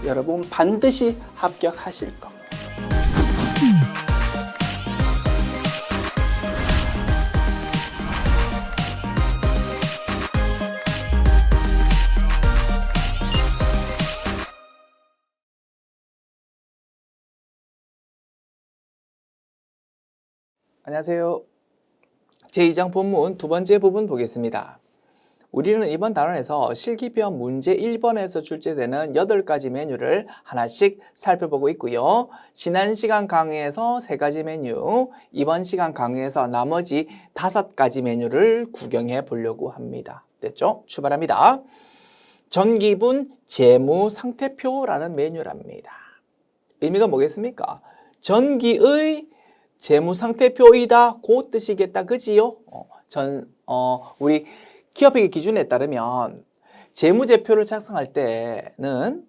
여러분 반드시 합격하실 겁니다. 안녕하세요. 제2장 본문 두 번째 부분 보겠습니다. 우리는 이번 단원에서 실기편 문제 1번에서 출제되는 8가지 메뉴를 하나씩 살펴보고 있고요. 지난 시간 강의에서 3가지 메뉴, 이번 시간 강의에서 나머지 5가지 메뉴를 구경해 보려고 합니다. 됐죠? 출발합니다. 전기분 재무상태표라는 메뉴랍니다. 의미가 뭐겠습니까? 전기의 재무상태표이다 그 뜻이겠다, 그지요? 우리 기업회계 기준에 따르면 재무제표를 작성할 때는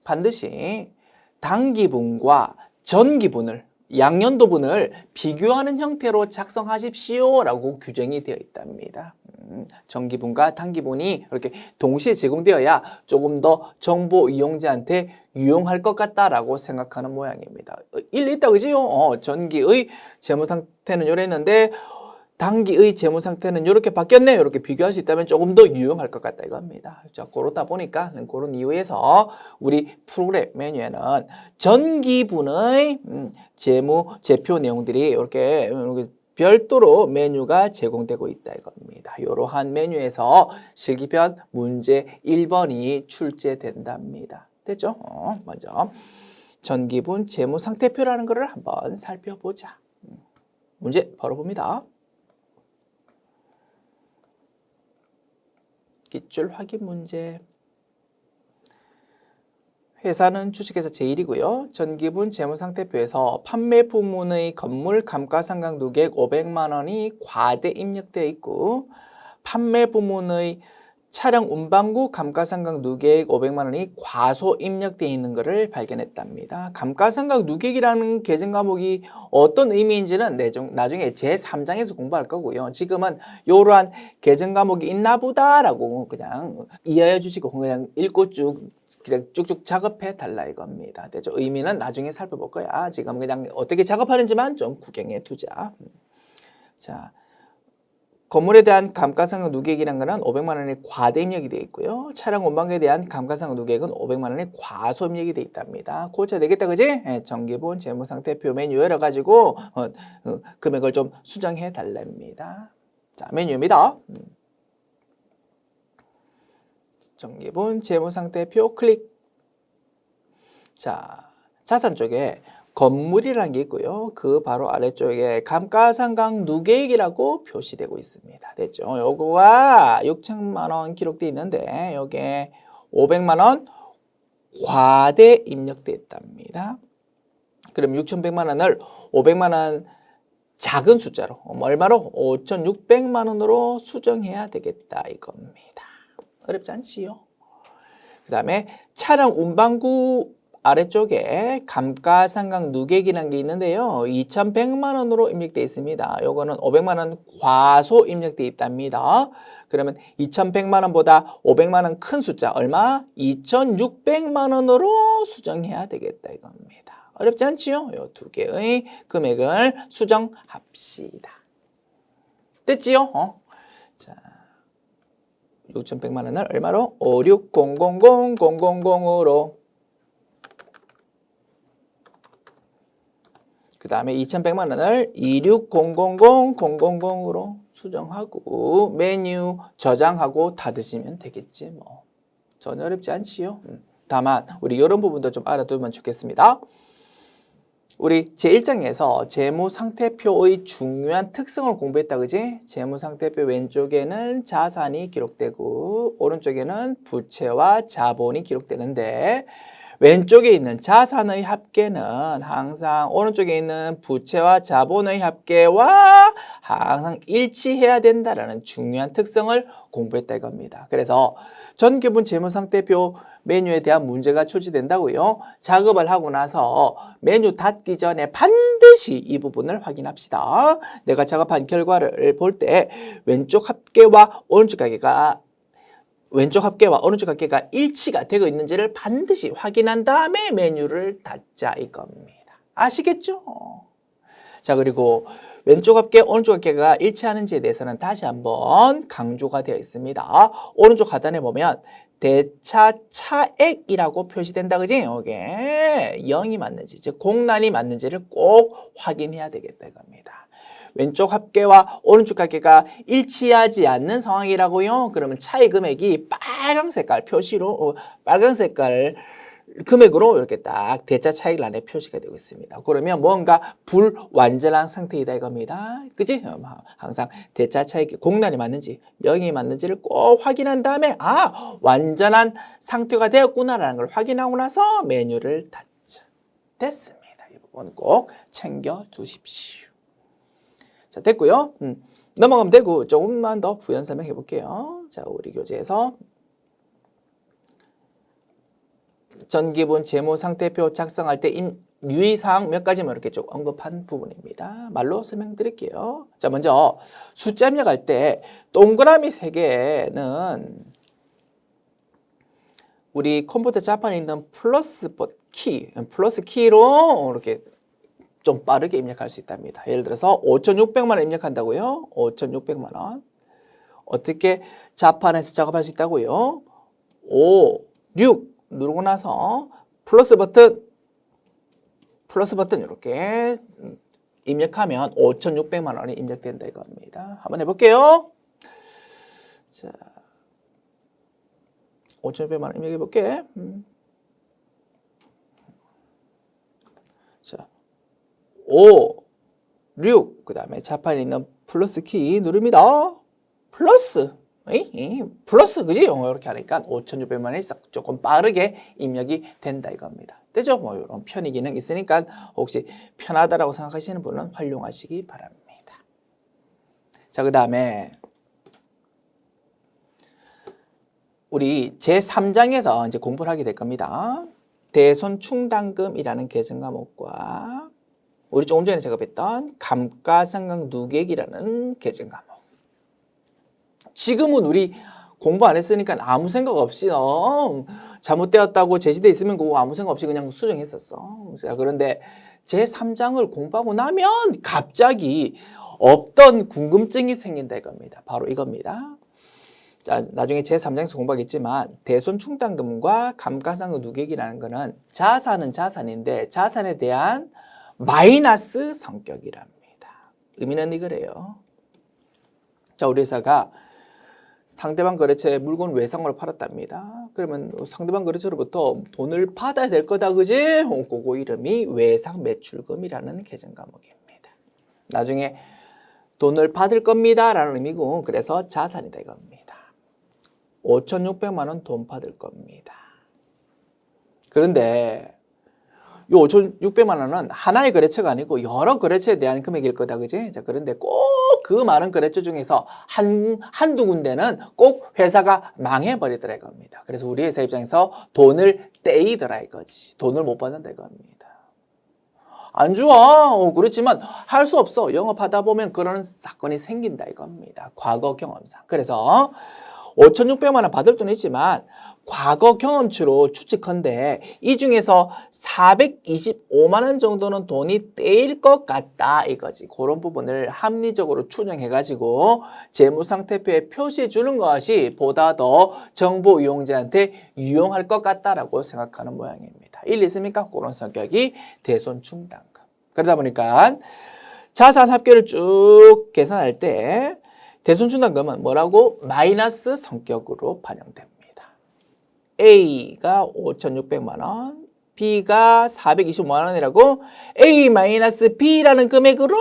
반드시 당기분과 전기분을 양년도분을 비교하는 형태로 작성하십시오라고 규정이 되어 있답니다. 전기분과 당기분이 이렇게 동시에 제공되어야 조금 더 정보 이용자한테 유용할 것 같다라고 생각하는 모양입니다. 일리 있다, 그지요? 전기의 재무 상태는 요랬는데 당기의 재무 상태는 이렇게 바뀌었네. 이렇게 비교할 수 있다면 조금 더 유용할 것 같다 이겁니다. 자, 그렇다 보니까 그런 이유에서 우리 프로그램 메뉴에는 전기분의 재무 제표 내용들이 이렇게 별도로 메뉴가 제공되고 있다 이겁니다. 이러한 메뉴에서 실기편 문제 1번이 출제된답니다. 됐죠? 먼저 전기분 재무 상태표라는 것을 한번 살펴보자. 문제 바로 봅니다. 기출 확인 문제. 회사는 주식회사 제1이고요. 전기분 재무상태표에서 판매 부문의 건물 감가상각 누계액 500만 원이 과대 입력되어 있고 판매 부문의 차량 운반구 감가상각 누계액 500만 원이 과소 입력되어 있는 것을 발견했답니다. 감가상각 누계액이라는 계정 과목이 어떤 의미인지는 나중에 제3장에서 공부할 거고요. 지금은 이러한 계정 과목이 있나 보다라고 그냥 이해해 주시고 그냥 읽고 그냥 쭉쭉 작업해 달라 이겁니다. 됐죠? 의미는 나중에 살펴볼 거야. 지금 그냥 어떻게 작업하는지만 좀 구경해 두자. 자, 건물에 대한 감가상각 누계액이라는 것은 500만 원의 과대 입력이 되어 있고요. 차량 운반에 대한 감가상각 누계액은 500만 원의 과소 입력이 되어 있답니다. 고쳐야 되겠다, 그지? 전기분 재무상태표 메뉴 열어가지고 금액을 좀 수정해 달랍니다. 자, 메뉴입니다. 전기분 재무상태표 클릭. 자, 자산 쪽에 건물이라는 게 있고요. 그 바로 아래쪽에 감가상각 누계액이라고 표시되고 있습니다. 됐죠? 요거가 6천만 원 기록되어 있는데 여기에 500만 원 과대 입력되어 있답니다. 그럼 6,100만 원을 500만 원 작은 숫자로 얼마로? 5,600만 원으로 수정해야 되겠다 이겁니다. 어렵지 않지요? 그 다음에 차량 운반구 아래쪽에 감가상각 누계액이라는 게 있는데요. 2,100만 원으로 입력되어 있습니다. 요거는 500만 원 과소 입력되어 있답니다. 그러면 2,100만 원보다 500만 원 큰 숫자 얼마? 2,600만 원으로 수정해야 되겠다 이겁니다. 어렵지 않지요? 요 두 개의 금액을 수정합시다. 됐지요? 자, 6,100만 원을 얼마로? 5600000으로 그 다음에 2,100만 원을 2600000으로 수정하고 메뉴 저장하고 닫으시면 되겠지 뭐. 전혀 어렵지 않지요. 다만 우리 이런 부분도 좀 알아두면 좋겠습니다. 우리 제1장에서 재무상태표의 중요한 특성을 공부했다, 그지? 재무상태표 왼쪽에는 자산이 기록되고 오른쪽에는 부채와 자본이 기록되는데 왼쪽에 있는 자산의 합계는 항상 오른쪽에 있는 부채와 자본의 합계와 항상 일치해야 된다라는 중요한 특성을 공부했다 이겁니다. 그래서 전기분 재무상태표 메뉴에 대한 문제가 출제된다고요. 작업을 하고 나서 메뉴 닫기 전에 반드시 이 부분을 확인합시다. 내가 작업한 결과를 볼 때 왼쪽 합계와 오른쪽 합계가 왼쪽 합계와 오른쪽 합계가 일치가 되고 있는지를 반드시 확인한 다음에 메뉴를 닫자 이겁니다. 아시겠죠? 자, 그리고 왼쪽 합계, 오른쪽 합계가 일치하는지에 대해서는 다시 한번 강조가 되어 있습니다. 오른쪽 하단에 보면 대차 차액이라고 표시된다, 그지? 이게 0이 맞는지, 즉 공란이 맞는지를 꼭 확인해야 되겠다 이겁니다. 왼쪽 합계와 오른쪽 합계가 일치하지 않는 상황이라고요. 그러면 차의 금액이 빨간 색깔 표시로 빨간 색깔 금액으로 이렇게 딱 대차 차익란에 표시가 되고 있습니다. 그러면 뭔가 불완전한 상태이다 이겁니다. 그지? 항상 대차 차익 공란이 맞는지 0이 맞는지를 꼭 확인한 다음에 완전한 상태가 되었구나라는 걸 확인하고 나서 메뉴를 닫자. 됐습니다. 이 부분 꼭 챙겨 두십시오. 자, 됐고요. 넘어가면 되고 조금만 더 부연 설명해 볼게요. 자, 우리 교재에서 전기분 재무상태표 작성할 때 유의사항 몇 가지만 이렇게 쭉 언급한 부분입니다. 말로 설명드릴게요. 자, 먼저 숫자 입력할 때 동그라미 3개는 우리 컴퓨터 자판에 있는 플러스 키로 이렇게 좀 빠르게 입력할 수 있답니다. 예를 들어서 5,600만 원 입력한다고요. 5,600만 원. 어떻게 자판에서 작업할 수 있다고요? 5, 6 누르고 나서 플러스 버튼 이렇게 입력하면 5,600만 원이 입력된다 이겁니다. 한번 해볼게요. 자, 5,600만 원 입력해 볼게. 자, 5, 6, 그 다음에 자판에 있는 플러스 키 누릅니다. 플러스, 그지? 이렇게 하니까 5,600만 원이 싹 조금 빠르게 입력이 된다 이겁니다. 되죠? 뭐 이런 편의 기능 있으니까 혹시 편하다라고 생각하시는 분은 활용하시기 바랍니다. 자, 그 다음에 우리 제3장에서 이제 공부를 하게 될 겁니다. 대손충당금이라는 계정 과목과 우리 조금 전에 작업했던 감가상각 누계액이라는 계정 과목. 지금은 우리 공부 안 했으니까 아무 생각 없이 잘못되었다고 제시돼 있으면 그거 아무 생각 없이 그냥 수정했었어. 그런데 제3장을 공부하고 나면 갑자기 없던 궁금증이 생긴다 이겁니다. 바로 이겁니다. 자, 나중에 제3장에서 공부하겠지만 대손충당금과 감가상각 누계액이라는 거는 자산은 자산인데 자산에 대한 마이너스 성격이랍니다. 의미는 이거래요. 자, 우리 회사가 상대방 거래처에 물건 외상으로 팔았답니다. 그러면 상대방 거래처로부터 돈을 받아야 될 거다, 그지? 그거 이름이 외상 매출금이라는 계정 과목입니다. 나중에 돈을 받을 겁니다 라는 의미고, 그래서 자산이다 이겁니다. 5,600만 원 돈 받을 겁니다. 그런데 이 5,600만 원은 하나의 거래처가 아니고 여러 거래처에 대한 금액일 거다, 그지? 자, 그런데 꼭 그 많은 거래처 중에서 한두 군데는 꼭 회사가 망해버리더라 이겁니다. 그래서 우리 회사 입장에서 돈을 떼이더라 이거지. 돈을 못 받는다 이겁니다. 안 좋아. 그렇지만 할 수 없어. 영업하다 보면 그런 사건이 생긴다 이겁니다. 과거 경험상. 그래서 5,600만 원 받을 돈은 있지만 과거 경험치로 추측컨대 이 중에서 425만 원 정도는 돈이 떼일 것 같다 이거지. 그런 부분을 합리적으로 추정해가지고 재무상태표에 표시해 주는 것이 보다 더 정보 이용자한테 유용할 것 같다라고 생각하는 모양입니다. 일리 있습니까? 그런 성격이 대손충당금. 그러다 보니까 자산 합계를 쭉 계산할 때 대손충당금은 뭐라고? 마이너스 성격으로 반영됩니다. A가 5,600만 원, B가 425만 원이라고 A-B라는 금액으로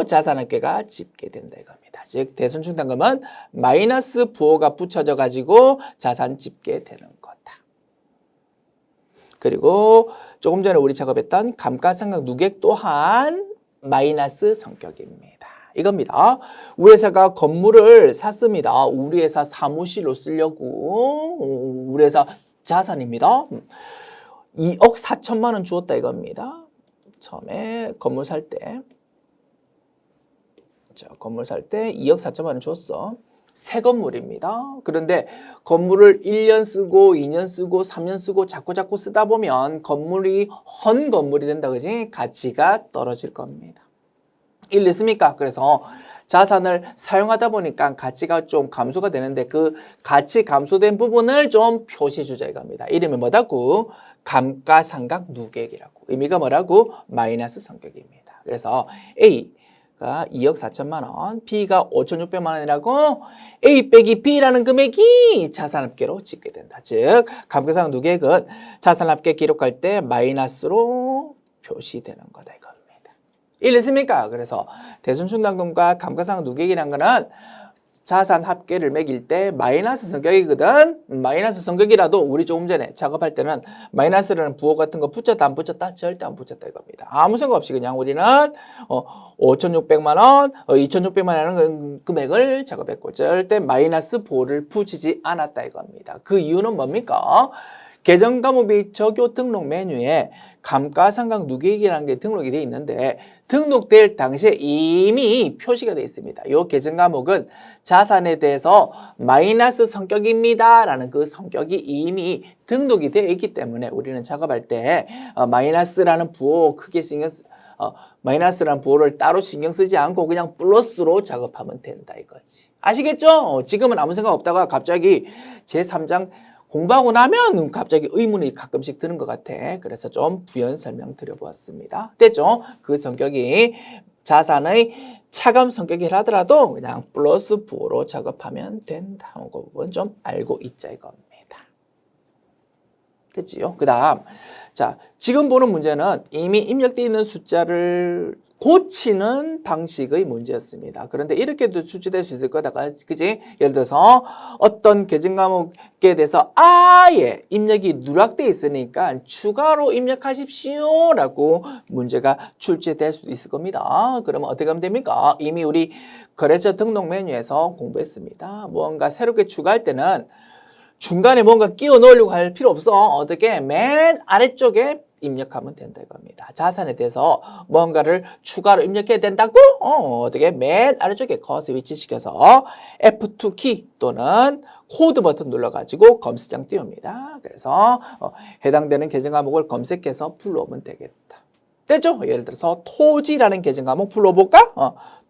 자산합계가 집계된다 이겁니다. 즉 대손충당금은 마이너스 부호가 붙여져 가지고 자산 집계되는 거다. 그리고 조금 전에 우리 작업했던 감가상각 누계액 또한 마이너스 성격입니다. 이겁니다. 우리 회사가 건물을 샀습니다. 우리 회사 사무실로 쓰려고. 우리 회사 자산입니다. 2억 4천만 원 주었다 이겁니다. 처음에 건물 살 때. 자, 건물 살 때 2억 4천만 원 주었어. 새 건물입니다. 그런데 건물을 1년 쓰고 2년 쓰고 3년 쓰고 자꾸 쓰다 보면 건물이 헌 건물이 된다, 그지? 가치가 떨어질 겁니다. 일리 있습니까? 그래서 자산을 사용하다 보니까 가치가 좀 감소가 되는데 그 가치 감소된 부분을 좀 표시해 주자 이겁니다. 이름이 뭐다고? 감가상각 누계액이라고. 의미가 뭐라고? 마이너스 성격입니다. 그래서 A가 2억 4천만 원, B가 5,600만 원이라고 A 빼기 B라는 금액이 자산합계로 찍게 된다. 즉 감가상각 누계액은 자산합계 기록할 때 마이너스로 표시되는 거다 이겁니다. 일리 있습니까? 그래서 대손충당금과 감가상각 누계액이라는 거는 자산 합계를 매길 때 마이너스 성격이거든. 마이너스 성격이라도 우리 조금 전에 작업할 때는 마이너스라는 부호 같은 거 붙였다 안 붙였다? 절대 안 붙였다 이겁니다. 아무 생각 없이 그냥 우리는 5,600만 원, 2,600만 원이라는 금액을 작업했고 절대 마이너스 부호를 붙이지 않았다 이겁니다. 그 이유는 뭡니까? 계정과목 및 적요 등록 메뉴에 감가상각 누계액이라는 게 등록이 되어 있는데 등록될 당시에 이미 표시가 되어 있습니다. 이 계정과목은 자산에 대해서 마이너스 성격입니다 라는 그 성격이 이미 등록이 되어 있기 때문에 우리는 작업할 때 마이너스라는 부호 크게 마이너스라는 부호를 따로 신경 쓰지 않고 그냥 플러스로 작업하면 된다 이거지. 아시겠죠? 지금은 아무 생각 없다가 갑자기 제3장 공부하고 나면 갑자기 의문이 가끔씩 드는 것 같아. 그래서 좀 부연 설명 드려보았습니다. 됐죠? 그 성격이 자산의 차감 성격이라 하더라도 그냥 플러스 부호로 작업하면 된다. 그 부분 좀 알고 있자 이겁니다. 됐지요? 그 다음, 자, 지금 보는 문제는 이미 입력되어 있는 숫자를 고치는 방식의 문제였습니다. 그런데 이렇게도 출제될 수 있을 거다. 그지? 예를 들어서 어떤 계정 과목에 대해서 아예 입력이 누락돼 있으니까 추가로 입력하십시오 라고 문제가 출제될 수도 있을 겁니다. 그러면 어떻게 하면 됩니까? 이미 우리 거래처 등록 메뉴에서 공부했습니다. 무언가 새롭게 추가할 때는 중간에 뭔가 끼워 넣으려고 할 필요 없어. 어떻게? 맨 아래쪽에 입력하면 된다 이겁니다. 자산에 대해서 뭔가를 추가로 입력해야 된다고? 어떻게? 맨 아래쪽에 커서 위치시켜서 F2 키 또는 코드 버튼 눌러가지고 검색창 띄웁니다. 그래서 해당되는 계정 과목을 검색해서 불러오면 되겠다. 됐죠? 예를 들어서 토지라는 계정 과목 불러볼까?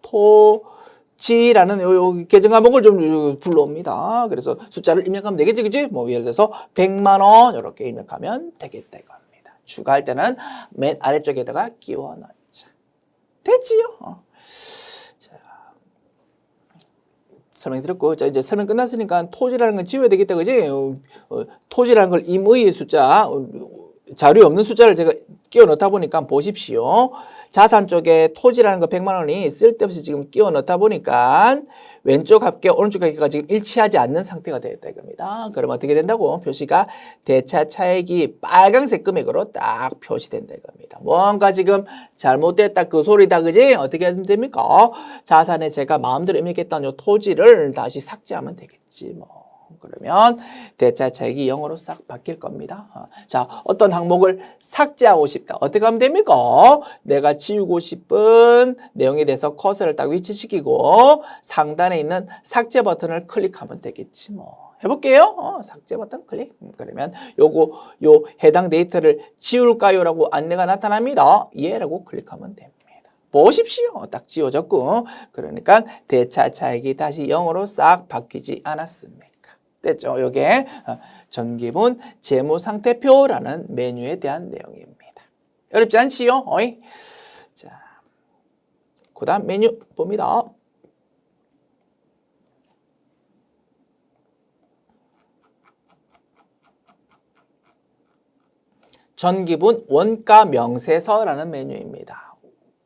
토지라는 요 계정 과목을 좀 불러옵니다. 그래서 숫자를 입력하면 되겠지, 그지? 뭐 예를 들어서 100만 원 이렇게 입력하면 되겠다 이거. 추가할 때는 맨 아래쪽에다가 끼워 넣자. 됐지요? 자, 설명 드렸고, 자, 이제 설명 끝났으니까 토지라는 건 지워야 되겠다, 그지? 토지라는 걸 임의의 숫자, 자료에 없는 숫자를 제가 끼워 넣다 보니까 보십시오. 자산 쪽에 토지라는 거 100만 원이 쓸데없이 지금 끼워 넣다 보니까 왼쪽 합계, 오른쪽 합계가 지금 일치하지 않는 상태가 되었다 이겁니다. 그러면 어떻게 된다고? 표시가 대차 차액이 빨간색 금액으로 딱 표시된다 이겁니다. 뭔가 지금 잘못됐다 그 소리다, 그지? 어떻게 하면 됩니까? 자산에 제가 마음대로 입력했던 요 토지를 다시 삭제하면 되겠지 뭐. 그러면 대차 차익이 0으로 싹 바뀔 겁니다. 자, 어떤 항목을 삭제하고 싶다. 어떻게 하면 됩니까? 내가 지우고 싶은 내용에 대해서 커서를 딱 위치시키고 상단에 있는 삭제 버튼을 클릭하면 되겠지 뭐. 해볼게요. 삭제 버튼 클릭. 그러면 요 해당 데이터를 지울까요? 라고 안내가 나타납니다. 예라고 클릭하면 됩니다. 보십시오. 딱 지워졌고. 그러니까 대차 차익이 다시 0으로 싹 바뀌지 않았습니다. 됐죠? 요게 전기분 재무상태표라는 메뉴에 대한 내용입니다. 어렵지 않지요? 어이? 자, 그 다음 메뉴 봅니다. 전기분 원가 명세서라는 메뉴입니다.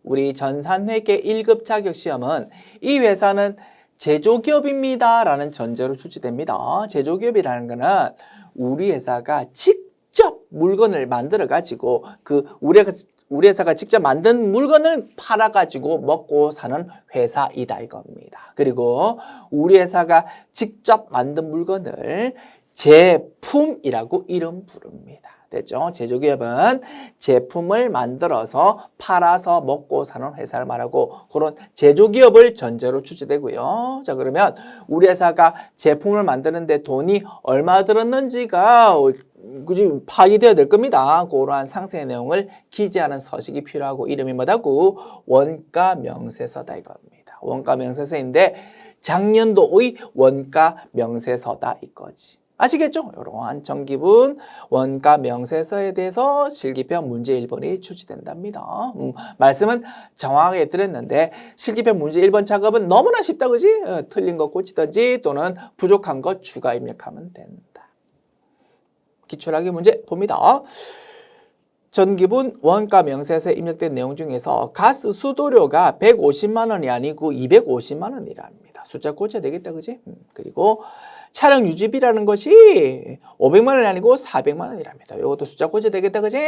우리 전산회계 1급 자격 시험은 이 회사는 제조기업입니다 라는 전제로 출제됩니다. 제조기업이라는 거는 우리 회사가 직접 물건을 만들어 가지고 우리 회사가 직접 만든 물건을 팔아 가지고 먹고 사는 회사이다 이겁니다. 그리고 우리 회사가 직접 만든 물건을 제품이라고 이름 부릅니다. 됐죠? 제조기업은 제품을 만들어서 팔아서 먹고 사는 회사를 말하고 그런 제조기업을 전제로 추진되고요. 자, 그러면 우리 회사가 제품을 만드는데 돈이 얼마 들었는지가 그지 파악이 될 겁니다. 그러한 상세 내용을 기재하는 서식이 필요하고 이름이 뭐다고? 원가 명세서다 이겁니다. 원가 명세서인데 작년도의 원가 명세서다 이거지. 아시겠죠? 이러한 전기분 원가 명세서에 대해서 실기편 문제 1번이 출제된답니다. 말씀은 정확하게 드렸는데 실기편 문제 1번 작업은 너무나 쉽다 그지? 틀린 거 고치든지 또는 부족한 거 추가 입력하면 된다. 기출하기 문제 봅니다. 전기분 원가 명세서에 입력된 내용 중에서 가스 수도료가 150만 원이 아니고 250만 원이랍니다. 숫자 고쳐야 되겠다 그지? 그리고 차량 유지비라는 것이 500만 원이 아니고 400만 원이랍니다. 이것도 숫자 고쳐야 되겠다 그지?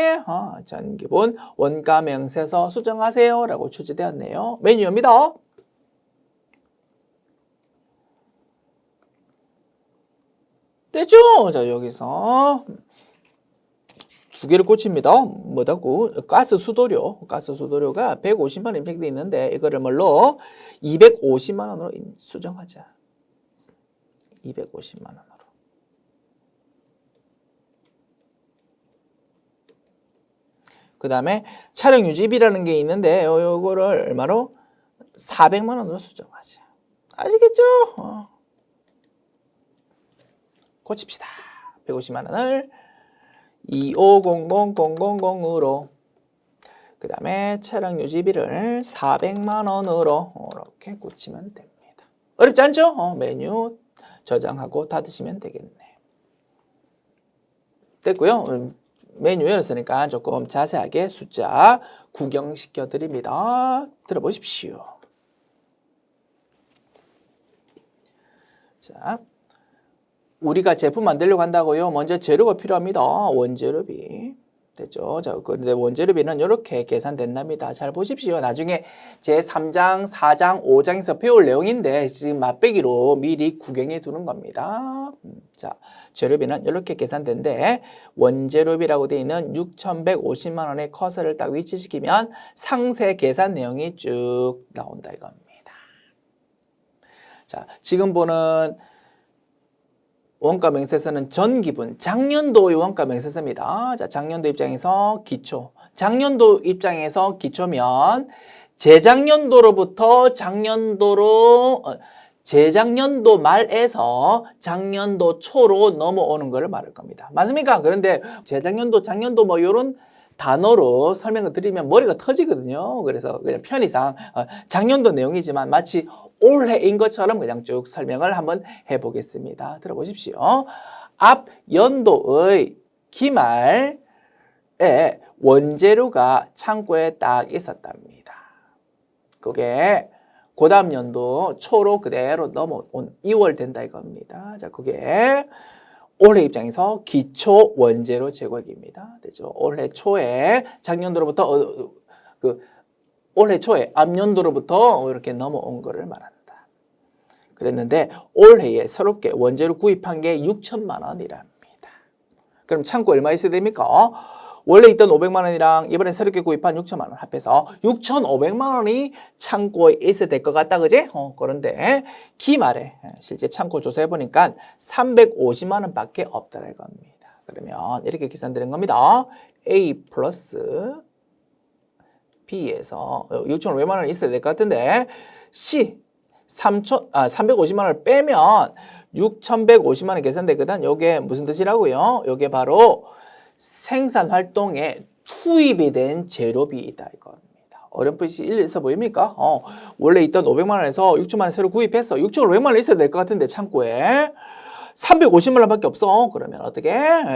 전기분 원가 명세서 수정하세요 라고 출제되었네요. 메뉴입니다. 됐죠? 자, 여기서 두 개를 고칩니다. 뭐다고? 가스 수도료가 150만 원 임팩트 있는데 이거를 뭘로? 250만 원으로 수정하자. 250만 원으로. 그 다음에 차량 유지비라는 게 있는데 요거를 얼마로? 400만 원으로 수정하자. 아시겠죠? 고칩시다. 150만 원을 2500000으로 그 다음에 차량 유지비를 400만 원으로 이렇게 고치면 됩니다. 어렵지 않죠? 메뉴 저장하고 닫으시면 되겠네. 됐고요. 메뉴 열었으니까 조금 자세하게 숫자 구경시켜 드립니다. 들어보십시오. 자, 우리가 제품 만들려고 한다고요. 먼저 재료가 필요합니다. 원재료비. 됐죠? 자, 그런데 원재료비는 이렇게 계산된답니다. 잘 보십시오. 나중에 제3장, 4장, 5장에서 배울 내용인데 지금 맛배기로 미리 구경해 두는 겁니다. 자, 재료비는 이렇게 계산된데 원재료비라고 되어 있는 6,150만 원의 커서를 딱 위치시키면 상세 계산 내용이 쭉 나온다 이겁니다. 자, 지금 보는 원가 명세서는 전기분, 작년도의 원가 명세서입니다. 자, 작년도 입장에서 기초. 작년도 입장에서 기초면 재작년도로부터 재작년도 말에서 작년도 초로 넘어오는 것을 말할 겁니다. 맞습니까? 그런데 재작년도, 작년도 뭐 이런 단어로 설명을 드리면 머리가 터지거든요. 그래서 그냥 편의상 작년도 내용이지만 마치 올해인 것처럼 그냥 쭉 설명을 한번 해보겠습니다. 들어보십시오. 앞 연도의 기말에 원재료가 창고에 딱 있었답니다. 그게 그 다음 연도 초로 그대로 넘어온 2월 된다 이겁니다. 자, 그게 올해 입장에서 기초 원재료 재고액입니다. 되죠? 올해 초에 작년도로부터 올해 초에 앞년도로부터 이렇게 넘어온 거를 말한다. 그랬는데 올해에 새롭게 원재료 구입한 게 6천만 원이랍니다. 그럼 창고 얼마 있어야 됩니까? 원래 있던 500만 원이랑 이번에 새롭게 구입한 6천만 원 합해서 6,500만 원이 창고에 있어야 될 것 같다, 그지? 그런데 기말에 실제 창고 조사해 보니까 350만 원밖에 없다는 겁니다. 그러면 이렇게 계산되는 겁니다. A 플러스 B에서 6,500만 원이 있어야 될 것 같은데 C 350만 원을 빼면 6,150만 원 계산되거든. 요게 무슨 뜻이라고요? 요게 바로 생산 활동에 투입이 된 재료비이다 이겁니다. 어렴풋이 일리서 보입니까? 원래 있던 500만 원에서 6천만 원 새로 구입했어. 6,500만 원 있어야 될 것 같은데 창고에 350만 원밖에 없어. 그러면 어떻게?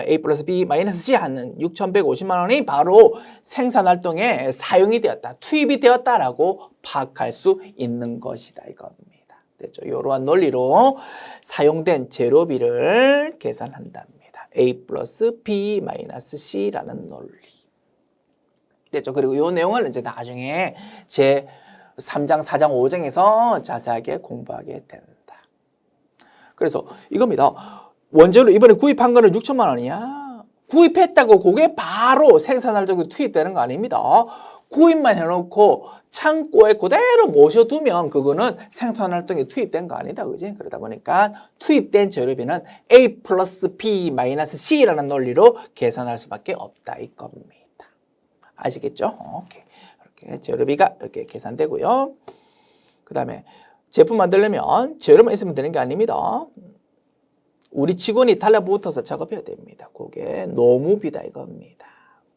A 플러스 B 마이너스 C 하는 6,150만 원이 바로 생산 활동에 사용이 되었다. 투입이 되었다라고 파악할 수 있는 것이다 이겁니다. 됐죠? 이러한 논리로 사용된 재료비를 계산한답니다. A 플러스 B 마이너스 C라는 논리. 됐죠? 그리고 이 내용을 이제 나중에 제 3장, 4장, 5장에서 자세하게 공부하게 된다. 그래서 이겁니다. 원재료 이번에 구입한 거는 6천만 원이야. 구입했다고 그게 바로 생산활동에 투입되는 거 아닙니다. 구입만 해놓고 창고에 그대로 모셔두면 그거는 생산활동에 투입된 거 아니다. 그지? 그러다 보니까 투입된 재료비는 A 플러스 B 마이너스 C라는 논리로 계산할 수밖에 없다. 이 겁니다. 아시겠죠? 오케이. 이렇게 재료비가 이렇게 계산되고요. 그 다음에 제품 만들려면 재료만 있으면 되는 게 아닙니다. 우리 직원이 달라붙어서 작업해야 됩니다. 그게 노무비다 이겁니다.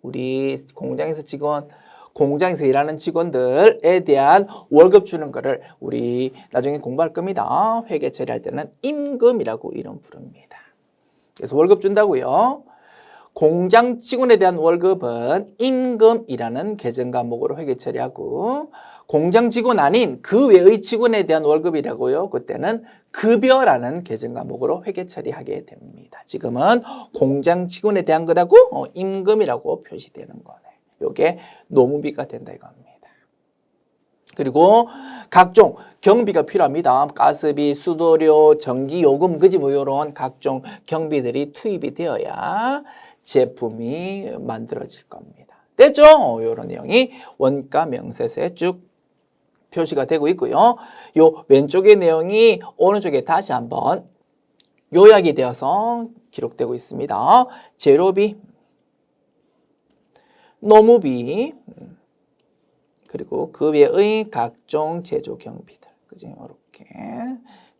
우리 공장에서 일하는 직원들에 대한 월급 주는 거를 우리 나중에 공부할 겁니다. 회계 처리할 때는 임금이라고 이름 부릅니다. 그래서 월급 준다고요. 공장 직원에 대한 월급은 임금이라는 계정 과목으로 회계 처리하고 공장 직원 아닌 그 외의 직원에 대한 월급이라고요. 그때는 급여라는 계정 과목으로 회계 처리하게 됩니다. 지금은 공장 직원에 대한 거다고 임금이라고 표시되는 거네. 요게 노무비가 된다 이겁니다. 그리고 각종 경비가 필요합니다. 가스비, 수도료, 전기요금, 그지 뭐 이런 각종 경비들이 투입이 되어야 제품이 만들어질 겁니다. 됐죠? 이런 내용이 원가 명세서에 쭉 표시가 되고 있고요. 요 왼쪽의 내용이 오른쪽에 다시 한번 요약이 되어서 기록되고 있습니다. 재료비, 노무비, 그리고 그 외의 각종 제조 경비들. 그지? 이렇게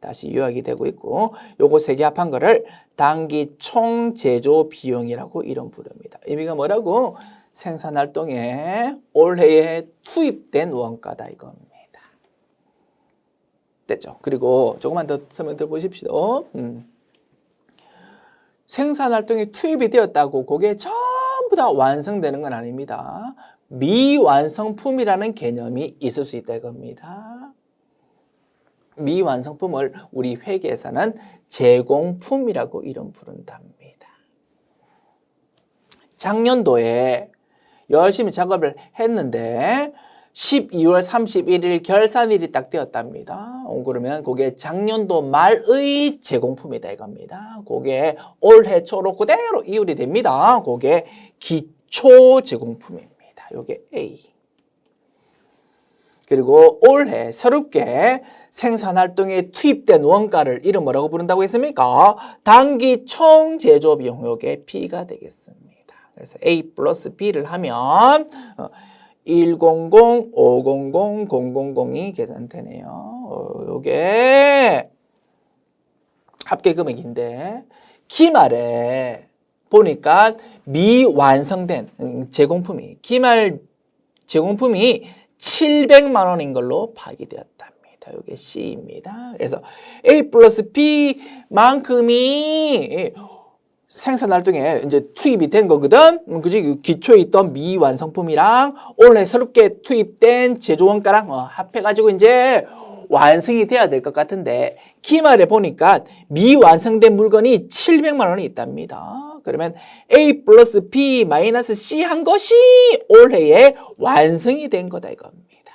다시 요약이 되고 있고, 요거 세 개 합한 거를 단기 총 제조 비용이라고 이름 부릅니다. 의미가 뭐라고? 생산활동에 올해에 투입된 원가다 이겁니다. 됐죠? 그리고 조금만 더 설명 들어보십시오. 생산활동에 투입이 되었다고 그게 전부 다 완성되는 건 아닙니다. 미완성품이라는 개념이 있을 수 있다 이겁니다. 미완성품을 우리 회계에서는 제공품이라고 이름 부른답니다. 작년도에 열심히 작업을 했는데 12월 31일 결산일이 딱 되었답니다. 그러면 그게 작년도 말의 제공품이다 이겁니다. 그게 올해 초로 그대로 이율이 됩니다. 그게 기초 제공품입니다. 요게 A. 그리고 올해 새롭게 생산활동에 투입된 원가를 이름 뭐라고 부른다고 했습니까? 단기 총 제조 비용, 요게 B가 되겠습니다. 그래서 A 플러스 B를 하면 100, 500, 000이 계산되네요. 요게 합계 금액인데 기말에 보니까 미완성된 제공품이 기말 제공품이 700만 원인 걸로 파기되었답니다. 이게 C입니다. 그래서 A 플러스 B만큼이 생산활동에 이제 투입이 된 거거든. 그지? 기초에 있던 미완성품이랑 올해 새롭게 투입된 제조원가랑 합해가지고 이제 완성이 돼야 될 것 같은데 기말에 보니까 미완성된 물건이 700만 원이 있답니다. 그러면 A 플러스 B 마이너스 C 한 것이 올해에 완성이 된 거다 이겁니다.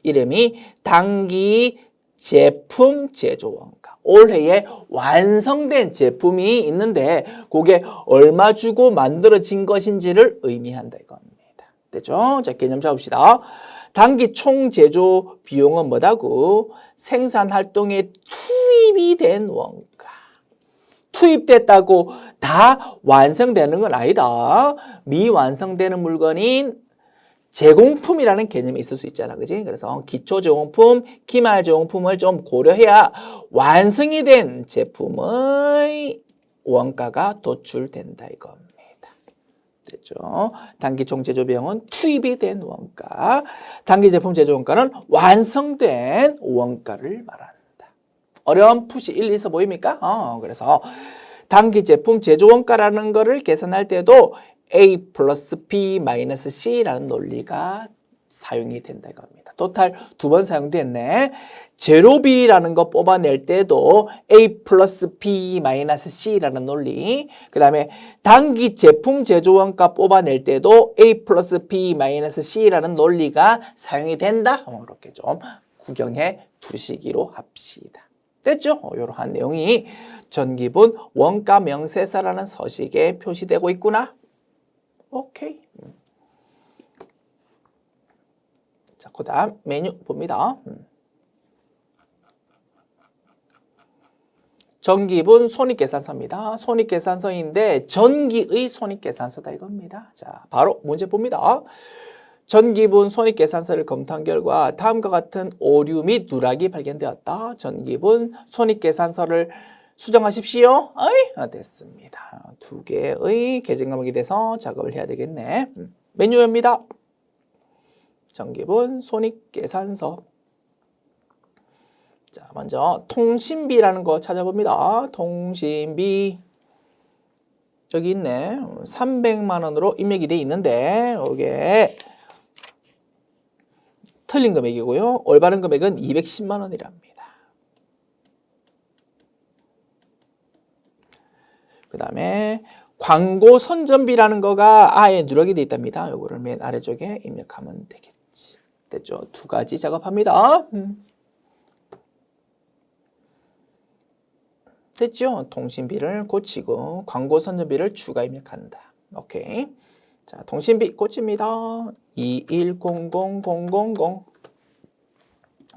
이름이 단기 제품 제조원가. 올해에 완성된 제품이 있는데 그게 얼마 주고 만들어진 것인지를 의미한다 이겁니다. 됐죠? 자, 개념 잡읍시다. 단기 총 제조 비용은 뭐다고? 생산 활동에 투입이 된 원가. 투입됐다고 다 완성되는 건 아니다. 미완성되는 물건인 제공품이라는 개념이 있을 수 있잖아. 그지? 그래서 기초 제공품, 기말 제공품을 좀 고려해야 완성이 된 제품의 원가가 도출된다 이겁니다. 됐죠? 단기 총 제조 비용은 투입이 된 원가, 단기 제품 제조 원가는 완성된 원가를 말한다. 어렴풋이 일리서 보입니까? 그래서 단기 제품 제조 원가라는 거를 계산할 때도 A 플러스 B 마이너스 C라는 논리가 사용이 된다 이겁니다. 토탈 2번 사용됐네. 재료비라는 거 뽑아낼 때도 A 플러스 B 마이너스 C라는 논리, 그 다음에 단기 제품 제조원가 뽑아낼 때도 A 플러스 B 마이너스 C라는 논리가 사용이 된다. 이렇게 좀 구경해 두시기로 합시다. 됐죠? 이러한 내용이 전기분 원가 명세서라는 서식에 표시되고 있구나. 오케이. 자, 그 다음 메뉴 봅니다. 전기분 손익계산서입니다. 손익계산서인데 전기의 손익계산서다 이겁니다. 자, 바로 문제 봅니다. 전기분 손익계산서를 검토한 결과 다음과 같은 오류 및 누락이 발견되었다. 전기분 손익계산서를 수정하십시오. 됐습니다. 두 개의 계정 과목이 돼서 작업을 해야 되겠네. 메뉴입니다. 전기분 손익계산서. 자, 먼저 통신비라는 거 찾아봅니다. 통신비 저기 있네. 300만 원으로 입력이 돼 있는데 이게 틀린 금액이고요. 올바른 금액은 210만 원이랍니다. 그 다음에 광고 선전비라는 거가 아예 누락이 돼 있답니다. 요거를 맨 아래쪽에 입력하면 되겠지. 됐죠? 두 가지 작업합니다. 됐죠? 통신비를 고치고 광고 선전비를 추가 입력한다. 오케이. 자, 통신비 고칩니다. 2100000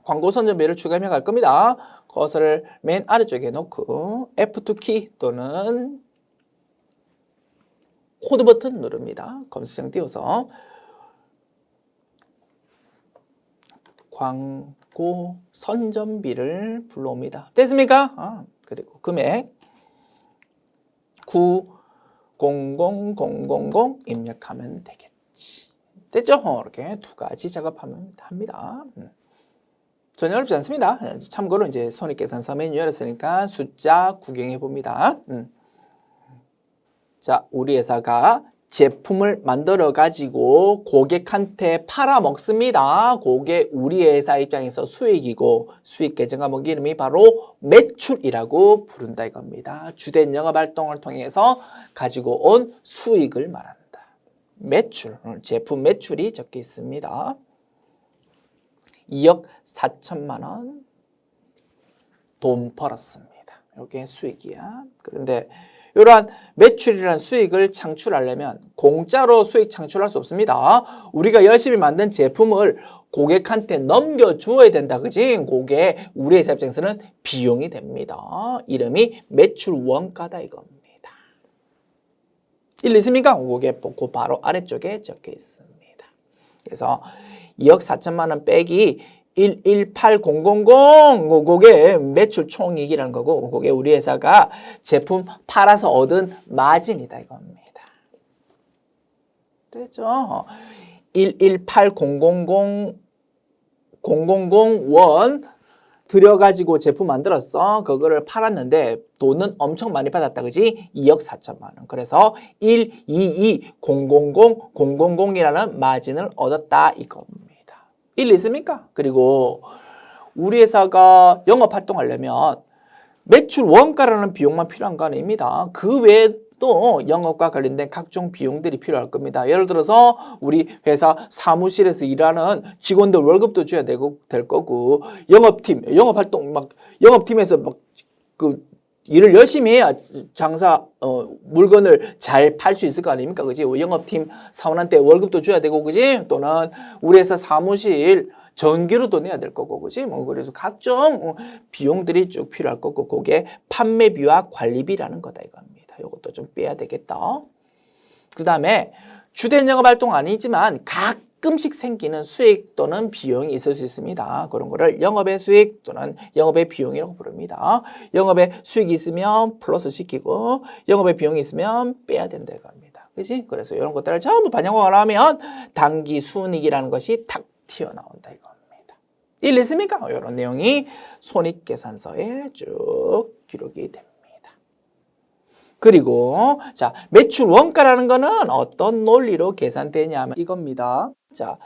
광고 선전비를 추가 입력할 겁니다. 그것을 맨 아래쪽에 놓고 F2키 또는 코드 버튼 누릅니다. 검색창 띄워서 광고 선전비를 불러옵니다. 됐습니까? 그리고 금액 900000 입력하면 되겠지. 됐죠? 이렇게 두 가지 작업하면 합니다. 전혀 어렵지 않습니다. 참고로 이제 손익계산서 메뉴 열었으니까 숫자 구경해 봅니다. 자, 우리 회사가 제품을 만들어 가지고 고객한테 팔아 먹습니다. 그게 우리 회사 입장에서 수익이고 수익 계정 과목 이름이 바로 매출이라고 부른다 이겁니다. 주된 영업 활동을 통해서 가지고 온 수익을 말한다. 매출, 제품 매출이 적혀 있습니다. 2억 4천만 원 돈 벌었습니다. 이게 수익이야. 그런데 이러한 매출이라는 수익을 창출하려면 공짜로 수익 창출할 수 없습니다. 우리가 열심히 만든 제품을 고객한테 넘겨주어야 된다. 그지? 그게 우리 회사 입장에서는 비용이 됩니다. 이름이 매출 원가다 이겁니다. 일리 있습니까? 그게 그 바로 아래쪽에 적혀 있습니다. 그래서 2억 4천만 원 빼기 118000 그게 매출 총이익이라는 거고 그게 우리 회사가 제품 팔아서 얻은 마진이다 이겁니다. 됐죠? 118000 원 들여가지고 제품 만들었어. 그거를 팔았는데 돈은 엄청 많이 받았다. 그지? 2억 4천만 원. 그래서 122000이라는 마진을 얻었다 이겁니다. 일리 있습니까? 그리고 우리 회사가 영업 활동하려면 매출 원가라는 비용만 필요한 거 아닙니다. 그 외에 또 영업과 관련된 각종 비용들이 필요할 겁니다. 예를 들어서 우리 회사 사무실에서 일하는 직원들 월급도 줘야 될 거고 영업팀에서 막 그 일을 열심히 해야 장사 물건을 잘 팔 수 있을 거 아닙니까? 그지? 영업팀 사원한테 월급도 줘야 되고 그지? 또는 우리 회사 사무실 전기료도 내야 될 거고 그지? 그래서 각종 비용들이 쭉 필요할 거고 그게 판매비와 관리비라는 거다 이겁니다. 이것도 좀 빼야 되겠다. 그다음에 주된 영업 활동 아니지만 가끔씩 생기는 수익 또는 비용이 있을 수 있습니다. 그런 거를 영업의 수익 또는 영업의 비용이라고 부릅니다. 영업의 수익이 있으면 플러스 시키고 영업의 비용이 있으면 빼야 된다고 합니다. 그렇지? 그래서 이런 것들을 전부 반영을 하면 당기 순이익이라는 것이 탁 튀어나온다 이겁니다. 일리 있습니까? 이런 내용이 손익계산서에 쭉 기록이 됩니다. 그리고 자 매출 원가라는 거는 어떤 논리로 계산되냐면 이겁니다. 자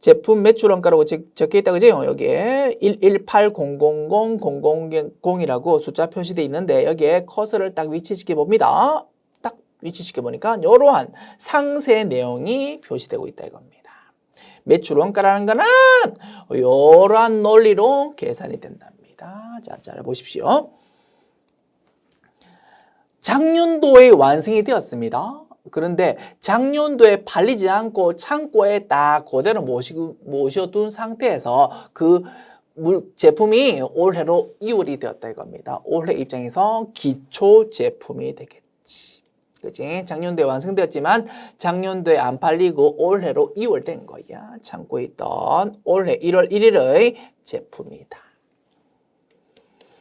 제품 매출 원가라고 적혀 있다 그죠? 여기에 118000이라고 숫자 표시되어 있는데 여기에 커서를 딱 위치시켜 봅니다. 딱 위치시켜 보니까 이러한 상세 내용이 표시되고 있다 이겁니다. 매출 원가라는 거는 이러한 논리로 계산이 된답니다. 됩니다. 자, 잘 보십시오. 작년도에 완성이 되었습니다. 그런데 작년도에 팔리지 않고 창고에 딱 그대로 모셔둔 상태에서 그 제품이 올해로 2월이 되었다 이겁니다. 올해 입장에서 기초 제품이 되겠지. 그치? 작년도에 완성되었지만 작년도에 안 팔리고 올해로 2월 된 거야. 창고에 있던 올해 1월 1일의 제품이다.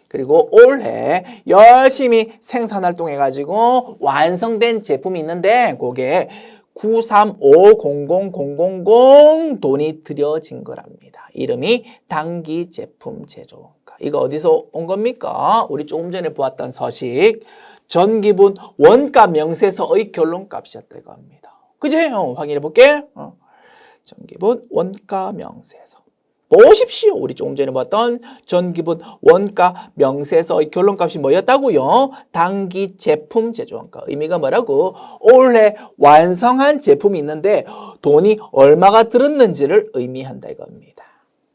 그리고 올해 열심히 생산활동해가지고 완성된 제품이 있는데 그게 93500000 돈이 들여진 거랍니다. 이름이 단기 제품 제조원가. 이거 어디서 온 겁니까? 우리 조금 전에 보았던 서식. 전기분 원가 명세서의 결론값이었다 이거 합니다. 그치? 확인해 볼게. 전기분 원가 명세서. 보십시오. 우리 조금 전에 봤던 전기분 원가 명세서의 결론값이 뭐였다고요? 단기 제품 제조원가. 의미가 뭐라고? 올해 완성한 제품이 있는데 돈이 얼마가 들었는지를 의미한다 이겁니다.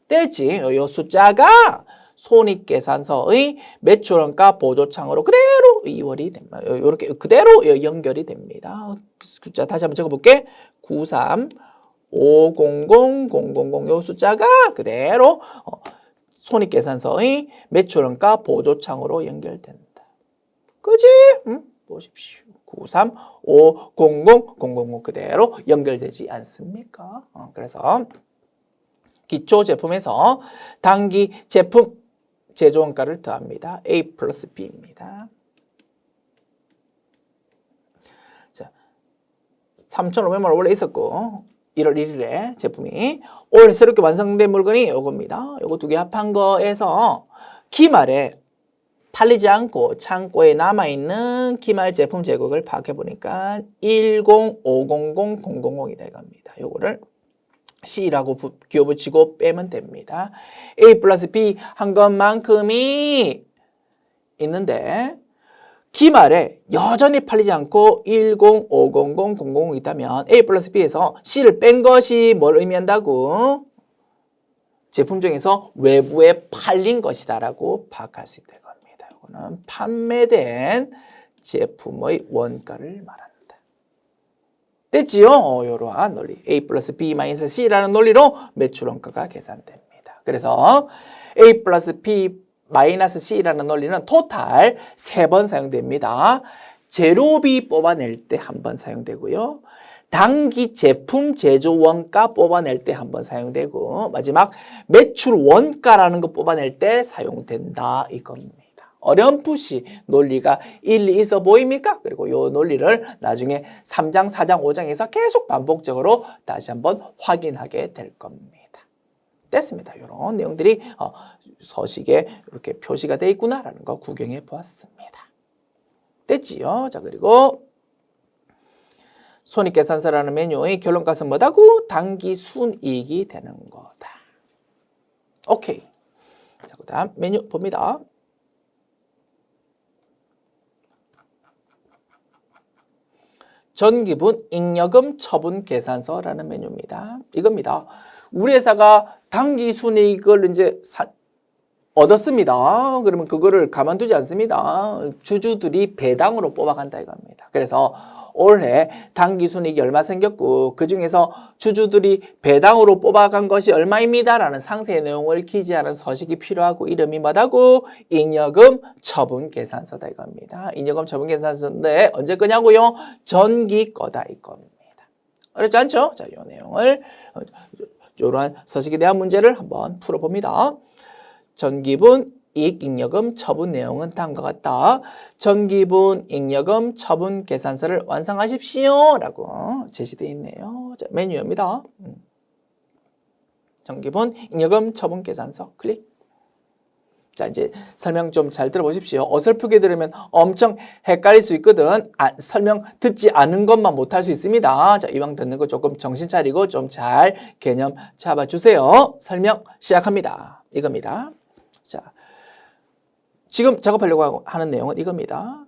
됐지? 이 숫자가 손익계산서의 매출원가 보조창으로 그대로 2월이 됩니다. 이렇게 그대로 연결이 됩니다. 숫자 다시 한번 적어볼게. 93 500000 요 숫자가 그대로 손익계산서의 매출원가 보조창으로 연결된다. 그지? 보십시오. 93 500000 그대로 연결되지 않습니까? 그래서 기초 제품에서 단기 제품 제조원가를 더합니다. A 플러스 B입니다. 자, 3,500만 원 원래 있었고 1월 1일에 제품이 올해 새롭게 완성된 물건이 이겁니다. 요거 두 개 합한 거에서 기말에 팔리지 않고 창고에 남아있는 기말 제품 제국을 파악해보니까 1050000이다 이겁니다. 요거를 C라고 끼워붙이고 빼면 됩니다. A 플러스 B 한 것만큼이 있는데 기말에 여전히 팔리지 않고 1050000 있다면 A 플러스 B에서 C를 뺀 것이 뭘 의미한다고? 제품 중에서 외부에 팔린 것이다라고 파악할 수 있다 겁니다. 이거는 판매된 제품의 원가를 말한다. 됐지요? 이러한 논리. A 플러스 B 마이너스 C라는 논리로 매출원가가 계산됩니다. 그래서 A 플러스 B 마이너스 C라는 논리는 토탈 3번 사용됩니다. 재료비 뽑아낼 때 한 번 사용되고요. 단기 제품 제조 원가 뽑아낼 때 한 번 사용되고 마지막 매출 원가라는 거 뽑아낼 때 사용된다 이겁니다. 어렴풋이 논리가 일리 있어 보입니까? 그리고 이 논리를 나중에 3장, 4장, 5장에서 계속 반복적으로 다시 한번 확인하게 될 겁니다. 됐습니다. 이런 내용들이 서식에 이렇게 표시가 되어 있구나라는 거 구경해 보았습니다. 됐지요? 자, 그리고 손익계산서라는 메뉴의 결론값은 뭐다고? 단기 순이익이 되는 거다. 오케이. 자, 그 다음 메뉴 봅니다. 전기분 잉여금 처분 계산서라는 메뉴입니다. 이겁니다. 우리 회사가 단기 순이익을 이제 얻었습니다. 그러면 그거를 가만두지 않습니다. 주주들이 배당으로 뽑아간다 이겁니다. 그래서 올해 단기 순이익이 얼마 생겼고 그 중에서 주주들이 배당으로 뽑아간 것이 얼마입니다라는 상세의 내용을 기재하는 서식이 필요하고 이름이 뭐다고? 잉여금 처분 계산서다 이겁니다. 잉여금 처분 계산서인데 언제 거냐고요? 전기 거다 이겁니다. 어렵지 않죠? 자, 이 내용을 이러한 서식에 대한 문제를 한번 풀어봅니다. 전기분 이익잉여금 처분 내용은 다음과 같다. 전기분 잉여금 처분 계산서를 완성하십시오 라고 제시되어 있네요. 자, 메뉴입니다. 전기분 잉여금 처분 계산서 클릭. 자, 이제 설명 좀 잘 들어보십시오. 어설프게 들으면 엄청 헷갈릴 수 있거든. 설명 듣지 않은 것만 못할 수 있습니다. 자, 이왕 듣는 거 조금 정신 차리고 좀 잘 개념 잡아주세요. 설명 시작합니다. 이겁니다. 자, 지금 작업하려고 하는 내용은 이겁니다.